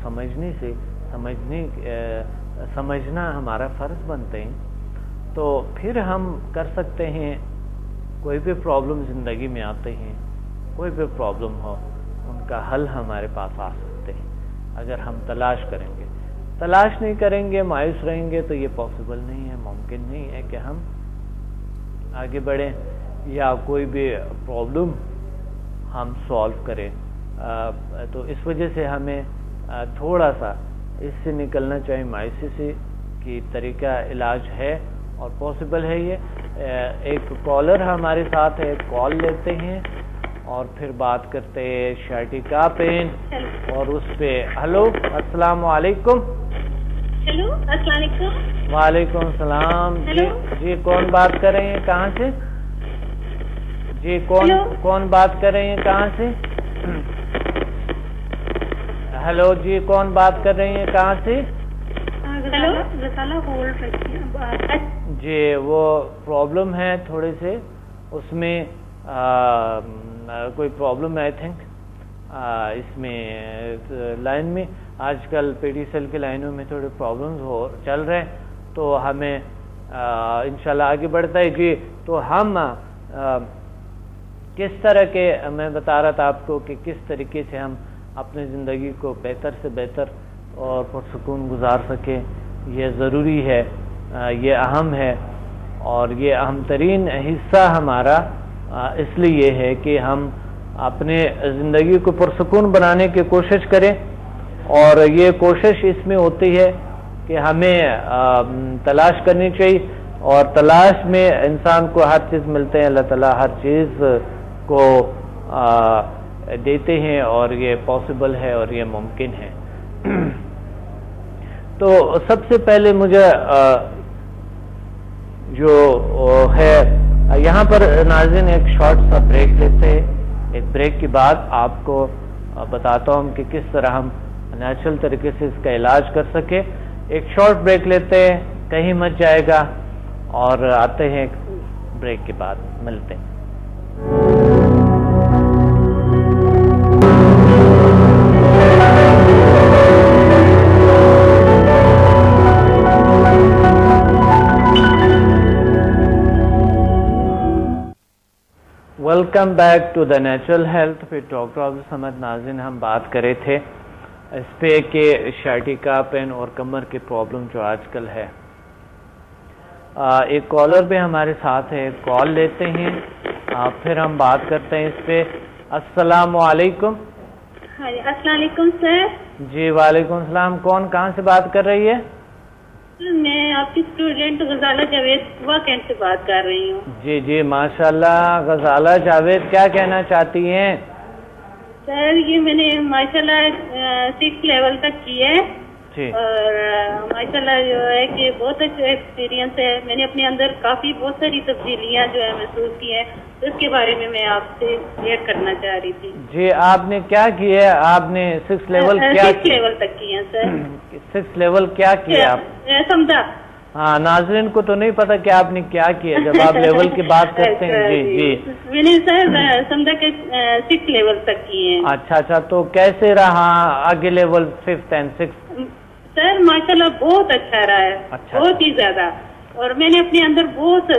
سمجھنا ہمارا فرض بنتے ہیں. تو پھر ہم کر سکتے ہیں, کوئی بھی پرابلم زندگی میں آتے ہیں, کوئی بھی پرابلم ہو, ان کا حل ہمارے پاس آ سکتے ہیں اگر ہم تلاش کریں گے. تلاش نہیں کریں گے, مایوس رہیں گے تو یہ پاسبل نہیں ہے, ممکن نہیں ہے کہ ہم آگے بڑھیں یا کوئی بھی پرابلم ہم سالو کریں. تو اس وجہ سے ہمیں تھوڑا سا اس سے نکلنا چاہیے, مایوسی سے, کہ طریقہ علاج ہے اور پاسبل ہے. یہ ایک کالر ہمارے ساتھ ہے, کال لیتے ہیں اور پھر بات کرتے ہیں شائٹیکا پین اور اس پہ. ہلو, السلام علیکم. ہیلو, السلام علیکم. وعلیکم السلام. جی کون بات کر رہے ہیں, کہاں سے؟ جی کون بات کر رہے ہیں, کہاں سے؟ ہلو جی, کون بات کر رہی ہیں, کہاں سے؟ جی وہ پرابلم ہے تھوڑے سے, اس میں کوئی پرابلم ہے آئی تھنک اس میں لائن میں. آج کل پی ڈی سیل کی لائنوں میں تھوڑے پرابلمز چل رہے ہیں, تو ہمیں انشاءاللہ آگے بڑھتا ہے. جی تو ہم کس طرح کے, میں بتا رہا تھا آپ کو کہ کس طریقے سے ہم اپنی زندگی کو بہتر سے بہتر اور پرسکون گزار سکیں. یہ ضروری ہے, یہ اہم ہے, اور یہ اہم ترین حصہ ہمارا اس لیے ہے کہ ہم اپنے زندگی کو پرسکون بنانے کی کوشش کریں. اور یہ کوشش اس میں ہوتی ہے کہ ہمیں تلاش کرنی چاہیے, اور تلاش میں انسان کو ہر چیز ملتے ہیں. اللہ تعالیٰ ہر چیز کو دیتے ہیں, اور یہ پاسبل ہے اور یہ ممکن ہے. تو سب سے پہلے مجھے جو ہے یہاں پر ناظرین ایک شارٹ سا بریک لیتے ہیں. ایک بریک کے بعد آپ کو بتاتا ہوں کہ کس طرح ہم نیچرل طریقے سے اس کا علاج کر سکے. ایک شارٹ بریک لیتے ہیں, کہیں مت جائے گا, اور آتے ہیں بریک کے بعد ملتے ہیں. Welcome back to the natural health پہ ڈاکٹر عبد الصمد. ناظرین ہم بات کرے تھے اس پہ کہ شائٹیکا پین اور کمر کی پرابلم جو آج کل ہے. ایک کالر بھی ہمارے ساتھ ہے, کال لیتے ہیں, پھر ہم بات کرتے ہیں اس پہ. السلام علیکم. السلام علیکم سر. جی وعلیکم السلام. کون کہاں سے بات کر رہی ہے؟ میں آپ کی اسٹوڈنٹ غزالہ جاوید صبح کینٹ سے بات کر رہی ہوں. جی جی ماشاءاللہ. غزالہ جاوید کیا کہنا چاہتی ہیں؟ سر یہ میں نے ماشاءاللہ 6 لیول تک کی ہے, اور ماشاءاللہ جو ہے کہ بہت اچھا ایکسپیرینس ہے. میں نے اپنے اندر کافی بہت ساری تبدیلیاں جو ہے محسوس کی ہیں, تو اس کے بارے میں آپ سے شیئر کرنا چاہ رہی تھی. جی آپ نے کیا کی ہے؟ آپ نے 6 لیول کیا 6 لیول تک کی ہے سر. 6 لیول کیا کیا آپ؟ سمجھا. ہاں ناظرین کو تو نہیں پتا کہ آپ نے کیا کیا جب آپ لیول کی بات کرتے ہیں. جی جی میں نے سر سمجھا کہ 6 لیول تک کی ہیں. اچھا اچھا, تو کیسے رہا آگے لیول 5 and 6؟ سر ماشاءاللہ بہت اچھا رہا ہے. اچھا, بہت ہی زیادہ. اور میں نے اپنے اندر بہت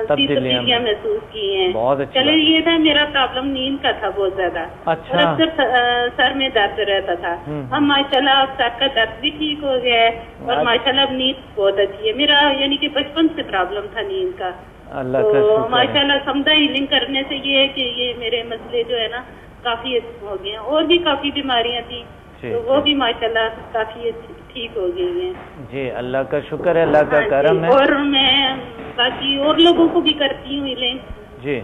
تبدیلیاں محسوس کی ہیں. بہت اچھا. چلے یہ تھا میرا پرابلم نیند کا تھا بہت زیادہ. اچھا. اور اکثر سر میں درد رہتا تھا. اب ماشاءاللہ اب سر کا درد بھی ٹھیک ہو گیا ہے, اور ماشاءاللہ اب نیند بہت اچھی ہے. میرا یعنی کہ بچپن سے پرابلم تھا نیند کا. تو ماشاءاللہ سمدہ ہیلنگ کرنے سے یہ ہے کہ یہ میرے مسئلے جو ہے نا کافی ہو گئے ہیں. اور بھی کافی بیماریاں تھیں تو وہ بھی ماشاءاللہ کافی ٹھیک ہو گئی ہیں. جی اللہ کا شکر ہے, اللہ کا کرم ہے. اور میں باقی اور لوگوں کو بھی کرتی ہوں ہیلنگ. جی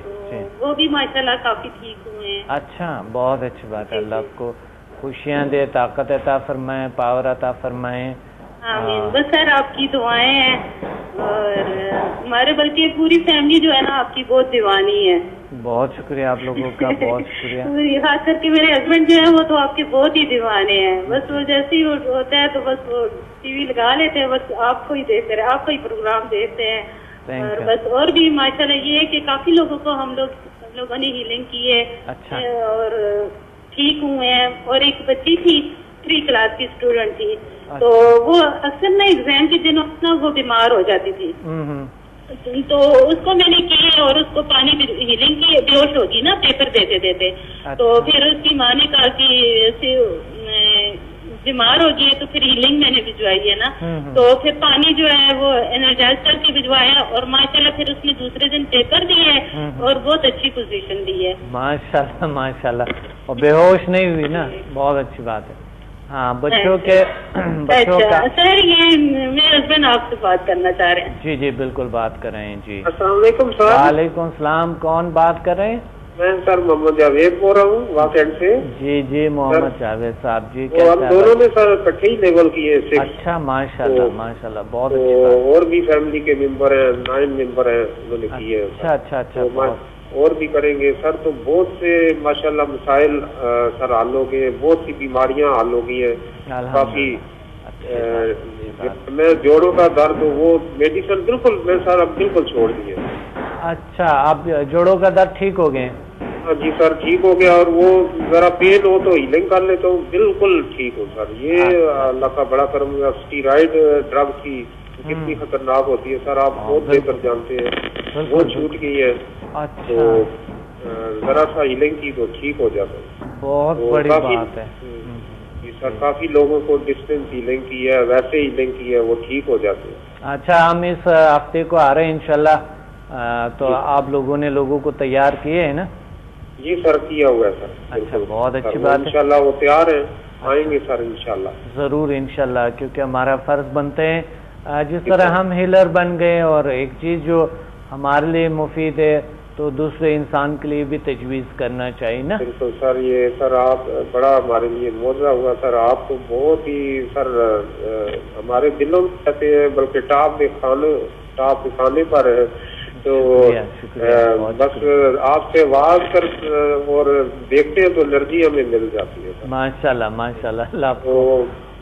وہ بھی ماشاءاللہ کافی ٹھیک ہوئے ہیں. اچھا, بہت اچھی بات ہے. اللہ آپ کو خوشیاں دے, طاقت عطا فرمائے, پاور عطا فرمائے. آمین. بس سر آپ کی دعائیں ہیں, اور ہمارے بلکہ پوری فیملی جو ہے نا آپ کی بہت دیوانی ہے. بہت شکریہ آپ لوگوں کا, بہت شکریہ. خاص کر کے میرے ہسبینڈ جو ہے وہ تو آپ کے بہت ہی دیوانے ہیں. بس وہ جیسے ہی ہوتا ہے تو بس وہ ٹی وی لگا لیتے ہیں, بس آپ کو ہی دیکھتے رہے, آپ کا ہی پروگرام دیکھتے ہیں. اور بس اور بھی ماشاءاللہ یہ ہے کہ کافی لوگوں کو ہم لوگوں نے ہیلنگ کی ہے. اچھا. اور ٹھیک ہوئے ہیں. اور ایک بچی تھی 3 کلاس کی اسٹوڈنٹ تھی, تو وہ اکثر نا ایگزام کے دنوں نا وہ بیمار ہو جاتی تھی. تو اس کو میں نے کی, اور اس کو پانی ہیلنگ کی, بیہوش ہوگی نا پیپر دیتے دیتے. تو پھر اس کی ماں نے کہا کہ ایسے بیمار ہو گئی ہے تو پھر ہیلنگ میں نے بھجوائی ہے نا. تو پھر پانی جو ہے وہ انرجائز کر کے بھجوایا, اور ماشاءاللہ پھر اس نے دوسرے دن پیپر دیے اور بہت اچھی پوزیشن دی ہے. ماشاءاللہ ماشاءاللہ. اور بے ہوش نہیں ہوئی نا, بہت اچھی بات ہے. ہاں بچوں کا سر یہ میرے ہسبینڈ آپ سے بات کرنا چاہ رہے ہیں. جی جی بالکل بات کر رہے ہیں. جی السلام علیکم سر. وعلیکم السلام. کون بات کر رہے ہیں؟ میں سر محمد جاوید بول رہا ہوں واقعات سے. جی جی محمد جاوید صاحب. جی ہم دونوں نے سر اکٹھے ہی لیول کیے. اچھا ماشاءاللہ ماشاءاللہ, بہت اچھی. اور بھی فیملی کے ممبر ہیں, 9 ممبر ہیں, انہوں نے کیے. اچھا اچھا اچھا. اور بھی کریں گے سر. تو بہت سے ماشاءاللہ مسائل سر حل ہو گئے, بہت سی بیماریاں حل ہو گئی ہیں کافی. میں جوڑوں کا درد وہ میڈیسن بالکل میں سر اب بالکل چھوڑ دیے. اچھا آپ جوڑوں کا درد ٹھیک ہو گئے؟ جی سر ٹھیک ہو گیا. اور وہ ذرا پین ہو تو ہیلنگ کر لے تو بالکل ٹھیک ہو سر. یہ اللہ کا بڑا کرم ہے. اسٹیرائڈ ڈرگ کی کتنی خطرناک ہوتی ہے سر, آپ بہت بہتر جانتے ہیں. وہ چھوٹ گئی ہے. تو ذرا سا ہیلنگ کی تو ٹھیک ہو جاتا ہے. بہت بڑی بات ہے. جی سر کافی لوگوں کو ڈسٹینس ہیلنگ کی ہے، ویسے ہیلنگ کی ہے، وہ ٹھیک ہو جاتے ہیں. اچھا ہم اس ہفتے کو آ رہے ہیں انشاءاللہ، تو آپ لوگوں نے لوگوں کو تیار کیے ہیں نا؟ جی سر کیا ہوا ہے سر. اچھا بہت اچھی بات ہے، انشاءاللہ وہ تیار ہیں، آئیں گے سر انشاءاللہ. ضرور انشاءاللہ، کیونکہ ہمارا فرض بنتے ہیں جس طرح ہم ہیلر بن گئے اور ایک چیز جو ہمارے لیے مفید ہے تو دوسرے انسان کے لیے بھی تجویز کرنا چاہیے نا. بالکل سر، یہ سر آپ بڑا ہمارے لیے معجزہ ہوا سر. آپ تو بہت ہی سر ہمارے دلوں میں کہتے ہیں، بلکہ ٹاپ کھانے پر ہے. تو بس آپ سے آواز کر اور دیکھتے ہیں تو انرجی ہمیں مل جاتی ہے. ماشاءاللہ ماشاءاللہ. اللہ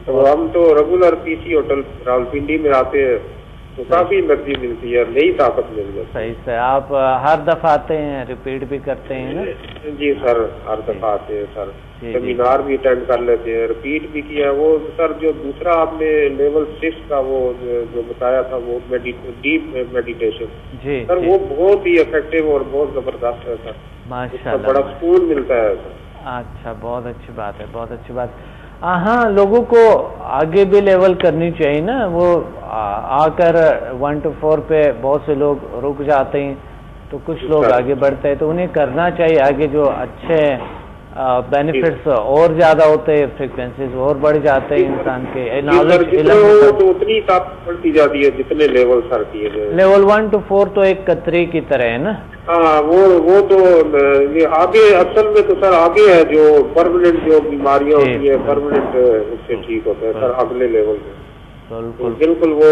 تو ہم تو ریگولر پی سی ہوٹل راولپنڈی میں آتے ہیں تو کافی انرجی ملتی ہے، نئی طاقت مل جاتی ہے. صحیح سے آپ ہر دفعہ آتے ہیں، ریپیٹ بھی کرتے ہیں نا؟ جی سر ہر دفعہ آتے ہیں سر. سیمینار بھی اٹینڈ کر لیتے ہیں، ریپیٹ بھی کیا. وہ سر جو دوسرا آپ نے لیول 6 کا وہ جو بتایا تھا وہ ڈیپ میڈیٹیشن جی سر، وہ بہت ہی افیکٹو اور بہت زبردست ہے سر. ماشاءاللہ بڑا سکون ملتا ہے سر. اچھا بہت اچھی بات ہے، بہت اچھی بات. ہاں لوگوں کو آگے بھی لیول کرنی چاہیے نا. وہ آ کر 1 to 4 پہ بہت سے لوگ رک جاتے ہیں تو کچھ لوگ آگے بڑھتے ہیں، تو انہیں کرنا چاہیے آگے. جو اچھے بینیفٹس اور زیادہ ہوتے ہیں، فریکوینسیز اور بڑھ جاتے ہیں انسان کے نالج علم تو اتنی طاقت بڑھتی جاتی ہے جتنے لیول سر کیے گئے. لیول 1 to 4 تو ایک قطرے کی طرح ہے نا. ہاں وہ تو آگے اصل میں تو سر آگے ہے جو پرماننٹ جو بیماریاں ہوتی ہیں پرماننٹ اس سے ٹھیک ہوتا ہے سر اگلے لیول میں. بالکل وہ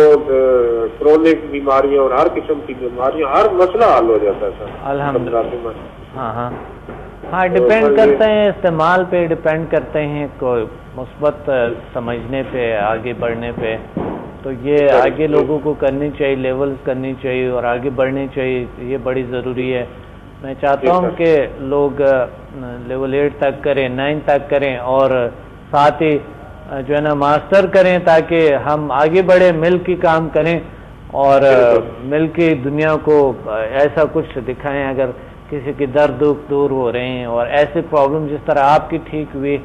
کرونک بیماریاں اور ہر قسم کی بیماریاں، ہر مسئلہ حل ہو جاتا ہے سر الحمدللہ. ہاں ڈپینڈ کرتے ہیں، استعمال پہ ڈپینڈ کرتے ہیں، کوئی مثبت سمجھنے پہ، آگے بڑھنے پہ. تو یہ آگے لوگوں کو کرنی چاہیے، لیولز کرنی چاہیے اور آگے بڑھنی چاہیے. یہ بڑی ضروری ہے. میں چاہتا ہوں کہ لوگ لیول 8 تک کریں، 9 تک کریں اور ساتھ ہی جو ہے نا ماسٹر کریں، تاکہ ہم آگے بڑھیں، مل کے کام کریں اور مل کے دنیا کو ایسا کچھ دکھائیں. اگر کسی کی درد دور ہو رہے ہیں اور ایسے پرابلم جس طرح آپ کی ٹھیک ہوئی،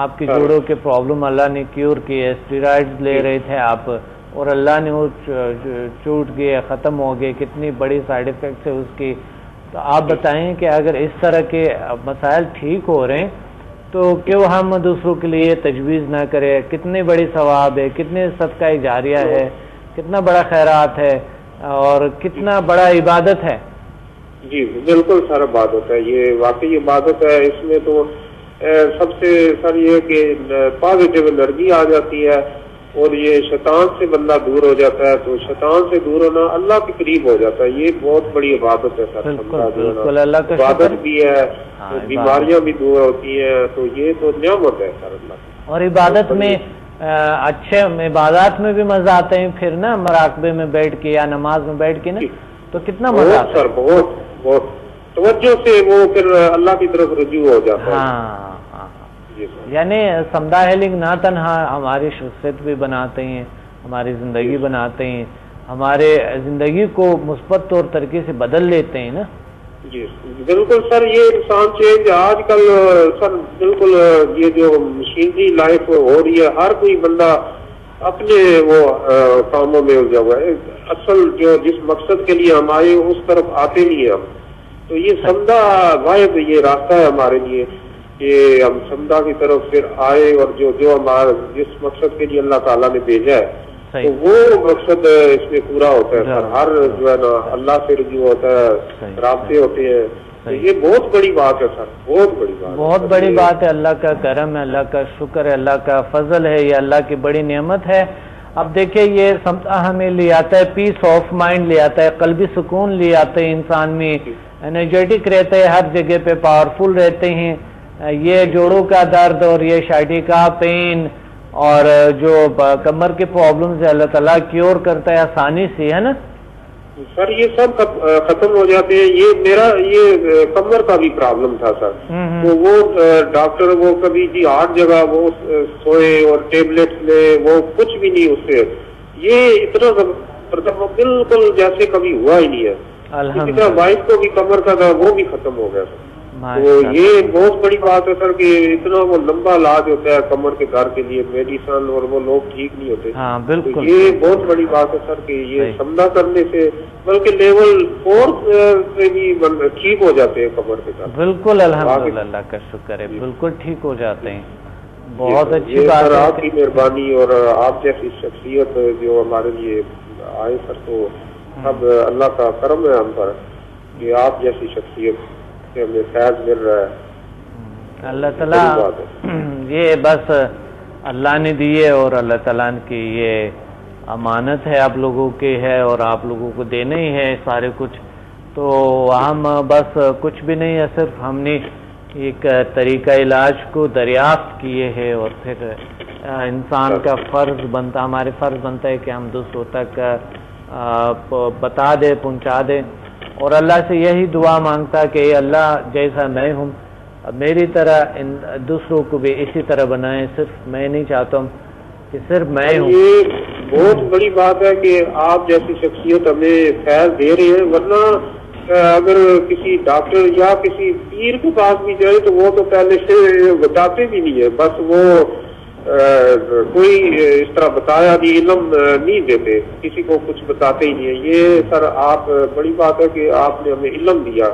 آپ کی جوڑوں کے پرابلم اللہ نے کیور کیے، اسٹیرائڈز لے رہے تھے آپ اور اللہ نے وہ چوٹ گئے، ختم ہو گئے، کتنی بڑی سائیڈ افیکٹس ہے اس کی. تو آپ بتائیں کہ اگر اس طرح کے مسائل ٹھیک ہو رہے ہیں تو کیوں ہم دوسروں کے لیے تجویز نہ کریں؟ کتنی بڑی ثواب ہے، کتنے صدقہ جاریہ ہے، کتنا بڑا خیرات ہے اور کتنا بڑا عبادت ہے. جی بالکل سر عبادت ہے، یہ واقعی عبادت ہے. اس میں تو سب سے سر یہ کہ پازیٹیو انرجی آ جاتی ہے اور یہ شیطان سے بندہ دور ہو جاتا ہے. تو شیطان سے دور ہونا اللہ کے قریب ہو جاتا ہے. یہ بہت بڑی عبادت ہے سر. بالکل اللہ کا عبادت بھی ہے، بیماریاں بھی دور ہوتی ہیں. تو یہ تو نعمت ہے سر اللہ. اور عبادت میں اچھے عبادات میں بھی مزہ آتے ہیں پھر نا، مراقبے میں بیٹھ کے یا نماز میں بیٹھ کے نا، تو کتنا مزہ آتا ہے سر. بہت بہت توجہ سے وہ پھر اللہ کی طرف رجوع ہو جاتا ہے. ہاں یعنی سمدہ ہیلنگ نہ تنہا ہماری شخصیت بھی بناتے ہیں، ہماری زندگی بناتے ہیں، ہمارے زندگی کو مثبت طور طریقے سے بدل لیتے ہیں نا. جی بالکل سر. یہ انسان چینج آج کل سر بالکل یہ جو مشینری لائف ہو رہی ہے، ہر کوئی بندہ اپنے وہ کاموں میں الجھا ہوا ہے. اصل جو جس مقصد کے لیے ہم آئے اس طرف آتے نہیں ہیں ہم. تو یہ سمدہ واحد یہ راستہ ہے ہمارے لیے کہ ہم سمدہ کی طرف پھر آئے اور جو ہمارا جس مقصد کے لیے اللہ تعالیٰ نے بھیجا ہے تو وہ مقصد اس میں پورا ہوتا ہے سر. ہر جو ہے نا اللہ سے رجوع ہوتا ہے، رابطے ہوتے ہیں. تو یہ بہت بڑی بات ہے سر، بہت بڑی بات، بہت بڑی بات ہے. اللہ کا کرم ہے، اللہ کا شکر ہے، اللہ کا فضل ہے، یہ اللہ کی بڑی نعمت ہے. اب دیکھیں یہ سمتا ہمیں لے آتا ہے، پیس آف مائنڈ لے آتا ہے، قلبی سکون لے آتے ہیں، انسان میں انرجیٹک رہتے ہیں، ہر جگہ پہ پاورفل رہتے ہیں. یہ جوڑوں کا درد اور یہ شاٹی کا پین اور جو کمر کے پرابلمز ہے اللہ تعالیٰ کیور کرتا ہے آسانی سے، ہے نا سر. یہ سب ختم ہو جاتے ہیں. یہ میرا یہ کمر کا بھی پرابلم تھا سر. تو وہ ڈاکٹر وہ کبھی جی 8 جگہ وہ سوئے اور ٹیبلٹس لے، وہ کچھ بھی نہیں اس سے. یہ اتنا بالکل جیسے کبھی ہوا ہی نہیں ہے. اسی طرح وائف کو بھی کمر کا تھا، وہ بھی ختم ہو گیا سر. تو یہ بہت بڑی بات ہے سر کہ اتنا وہ لمبا علاج ہوتا ہے کمر کے درد کے لیے میڈیسن اور وہ لوگ ٹھیک نہیں ہوتے. ہاں بالکل, یہ بہت بڑی بات ہے سر کہ یہ سمدھا کرنے سے بلکہ لیول 4 سے بھی ٹھیک ہو جاتے ہیں کمر کے درد. بالکل الحمدللہ, اللہ کا شکر ہے, بالکل ٹھیک ہو جاتے ہیں. بہت اچھی بات ہے, آپ کی مہربانی اور آپ جیسی شخصیت جو ہمارے لیے آئے سر, تو اب اللہ کا کرم ہے ہم پر کہ آپ جیسی شخصیت سے ہمیں فیض مل رہا ہے. اللہ تعالیٰ یہ بس اللہ نے دیے اور اللہ تعالیٰ کی یہ امانت ہے آپ لوگوں کی ہے اور آپ لوگوں کو دینا ہی ہے سارے کچھ. تو ہم بس کچھ بھی نہیں ہے, صرف ہم نے ایک طریقہ علاج کو دریافت کیے ہے اور پھر انسان کا فرض بنتا, ہمارے فرض بنتا ہے کہ ہم دوسروں تک بتا دے, پہنچا دے. اور اللہ سے یہی دعا مانگتا کہ اے اللہ جیسا میں ہوں میری طرح دوسروں کو بھی اسی طرح بنائیں, صرف میں نہیں چاہتا ہوں کہ صرف میں ہوں. یہ بہت بڑی بات ہے کہ آپ جیسی شخصیت ہمیں فیض دے رہی ہے, ورنہ اگر کسی ڈاکٹر یا کسی پیر کے پاس بھی جائے تو وہ تو پہلے سے بتاتے بھی نہیں ہے, بس وہ کوئی اس طرح بتایا نہیں, علم نہیں دیتے, کسی کو کچھ بتاتے ہی نہیں ہے. یہ سر آپ بڑی بات ہے کہ آپ نے ہمیں علم دیا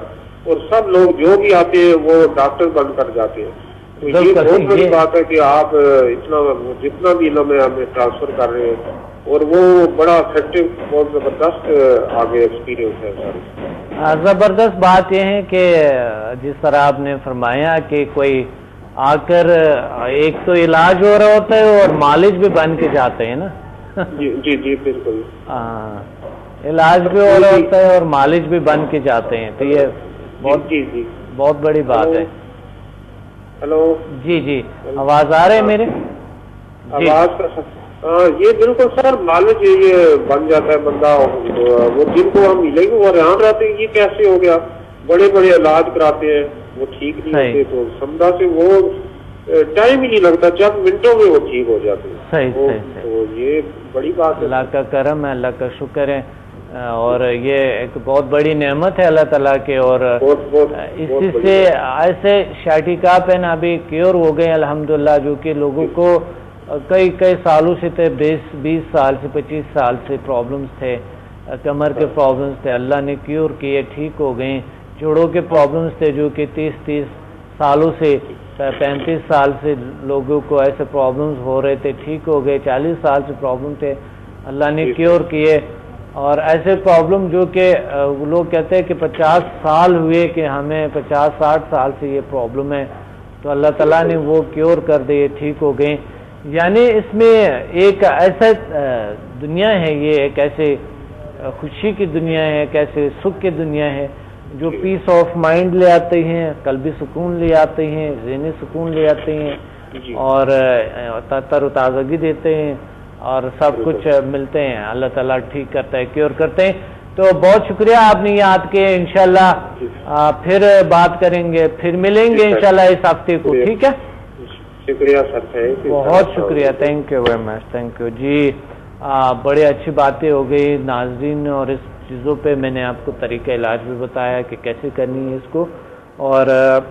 اور سب لوگ جو بھی آتے ہیں وہ ڈاکٹر بن کر جاتے ہیں. تو یہ بہت بڑی بات ہے کہ آپ اتنا جتنا بھی علم ہے ہمیں ٹرانسفر کر رہے ہیں اور وہ بڑا افیکٹو, بہت زبردست آگے ایکسپیرئنس ہے سر. زبردست بات یہ ہے کہ جس طرح آپ نے فرمایا کہ کوئی آ کر ایک تو علاج ہو رہا ہوتا ہے اور مالج بھی بن کے جاتے ہیں نا. جی جی بالکل, ہاں علاج بھی ہو رہا ہوتا ہے اور مالج بھی بن کے جاتے ہیں, تو یہ بہت جی بہت بڑی بات ہے. ہلو جی جی آواز آ رہے ہیں میرے آواز؟ یہ بالکل سر مالج یہ بن جاتا ہے بندہ, وہ جن کو ہم ملیں گے وہ حیران رہتے ہیں یہ کیسے ہو گیا, بڑے بڑے علاج کراتے ہیں وہ ٹھیک نہیں ہوتے, تو سمدھا سے وہ ٹائم ہی نہیں لگتا, چند منٹوں میں وہ ٹھیک ہو جاتے ہیں. صحیح. تو یہ بڑی بات ہے, اللہ کا کرم ہے, اللہ کا شکر ہے, اور یہ ایک بہت بڑی نعمت ہے اللہ تعالیٰ کے. اور اسی سے ایسے شائٹیکا پین ابھی کیور ہو گئے الحمدللہ, جو کہ لوگوں کو کئی سالوں سے تھے, 20 سال سے 25 سال سے پرابلمس تھے, کمر کے پرابلمس تھے, اللہ نے کیور کیے, ٹھیک ہو گئے. جوڑوں کے پرابلمس تھے جو کہ 30 سالوں سے 35 سال سے لوگوں کو ایسے پرابلمس ہو رہے تھے, ٹھیک ہو گئے. 40 سال سے پرابلم تھے, اللہ نے کیور کیے. اور ایسے پرابلم جو کہ لوگ کہتے ہیں کہ 50 سال ہوئے کہ ہمیں 50-60 سال سے یہ پرابلم ہے, تو اللہ تعالیٰ نے وہ کیور کر دیے, ٹھیک ہو گئے. یعنی اس میں ایک ایسا دنیا ہے, یہ ایک ایسے خوشی کی دنیا ہے, ایک ایسے سکھ کی دنیا ہے جو پیس آف مائنڈ لے آتے ہیں, قلبی سکون لے آتے ہیں, ذہنی سکون لے آتے ہیں, اور تر و تازگی دیتے ہیں, اور سب کچھ ملتے ہیں. اللہ تعالیٰ ٹھیک کرتا ہے, کیور کرتے ہیں. تو بہت شکریہ آپ نے یاد کیے. انشاءاللہ پھر بات کریں گے, پھر ملیں گے انشاءاللہ اس ہفتے کو, ٹھیک ہے؟ شکریہ سر, تھینک یو, بہت شکریہ, thank you very much, thank you جی. بڑی اچھی باتیں ہو گئی ناظرین, اور اس چیزوں پہ میں نے آپ کو طریقہ علاج بھی بتایا کہ کیسے کرنی ہے اس کو, اور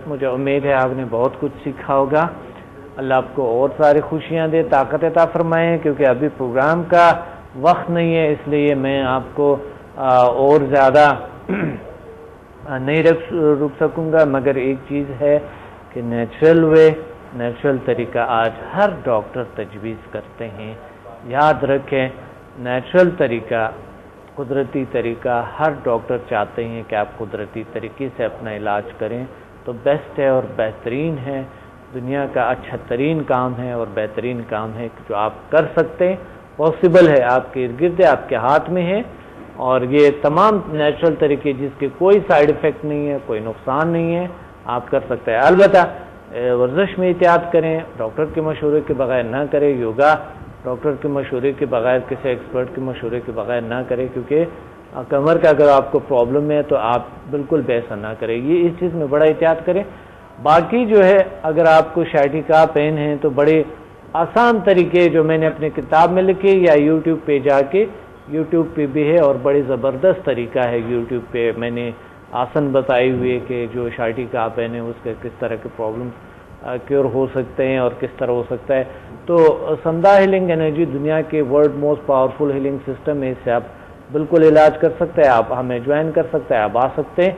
مجھے امید ہے آپ نے بہت کچھ سیکھا ہوگا. اللہ آپ کو اور ساری خوشیاں دے, طاقت عطا فرمائیں, کیونکہ ابھی پروگرام کا وقت نہیں ہے, اس لیے میں آپ کو اور زیادہ نہیں رک سکوں گا. مگر ایک چیز ہے کہ نیچرل وے, نیچرل طریقہ آج ہر ڈاکٹر تجویز کرتے ہیں. یاد رکھیں, نیچرل طریقہ, قدرتی طریقہ, ہر ڈاکٹر چاہتے ہیں کہ آپ قدرتی طریقے سے اپنا علاج کریں, تو بیسٹ ہے اور بہترین ہے. دنیا کا اچھا ترین کام ہے اور بہترین کام ہے جو آپ کر سکتے ہیں, پاسبل ہے, آپ کے ارد گرد, آپ کے ہاتھ میں ہے. اور یہ تمام نیچرل طریقے جس کے کوئی سائیڈ افیکٹ نہیں ہے, کوئی نقصان نہیں ہے, آپ کر سکتے ہیں. البتہ ورزش میں احتیاط کریں, ڈاکٹر کے مشورے کے بغیر نہ کریں. یوگا ڈاکٹر کے مشورے کے بغیر, کسی ایکسپرٹ کے مشورے کے بغیر نہ کریں, کیونکہ کمر کا اگر آپ کو پرابلم ہے تو آپ بالکل بیسا نہ کریں. یہ اس چیز میں بڑا احتیاط کریں. باقی جو ہے اگر آپ کو شائٹیکا پین ہے تو بڑے آسان طریقے جو میں نے اپنی کتاب میں لکھے, یا یوٹیوب پہ جا کے, یوٹیوب پہ بھی ہے اور بڑی زبردست طریقہ ہے, یوٹیوب پہ میں نے آسن بتائی ہوئی کہ جو شائٹکا پین ہے اس کے کس طرح کے پرابلم کیور ہو سکتے ہیں اور کس طرح ہو سکتا ہے. تو سندا ہیلنگ انرجی دنیا کے world most powerful healing system ہے. اس سے آپ بالکل علاج کر سکتے ہیں. آپ ہمیں جوائن کر سکتے ہیں, آپ آ سکتے ہیں.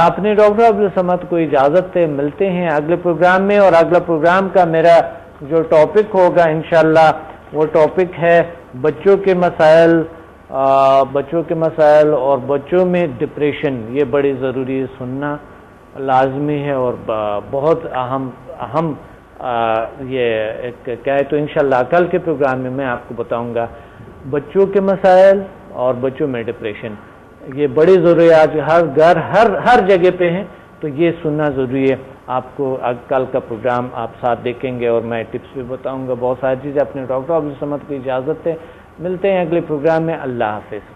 اپنے ڈاکٹر عبدالصمد کو اجازت ہے, ملتے ہیں اگلے پروگرام میں. اور اگلا پروگرام کا میرا جو ٹاپک ہوگا انشاءاللہ وہ ٹاپک ہے بچوں کے مسائل اور بچوں میں ڈپریشن. یہ بڑی ضروری ہے, سننا لازمی ہے اور بہت اہم یہ کیا ہے. تو انشاءاللہ کل کے پروگرام میں آپ کو بتاؤں گا بچوں کے مسائل اور بچوں میں ڈپریشن. یہ بڑی ضروری ہے, آج ہر گھر ہر جگہ پہ ہیں, تو یہ سننا ضروری ہے. آپ کو کل کا پروگرام آپ ساتھ دیکھیں گے اور میں ٹپس بھی بتاؤں گا, بہت ساری چیزیں. اپنے ڈاکٹر عبدالصمد کی اجازت ہے, ملتے ہیں اگلے پروگرام میں. اللہ حافظ.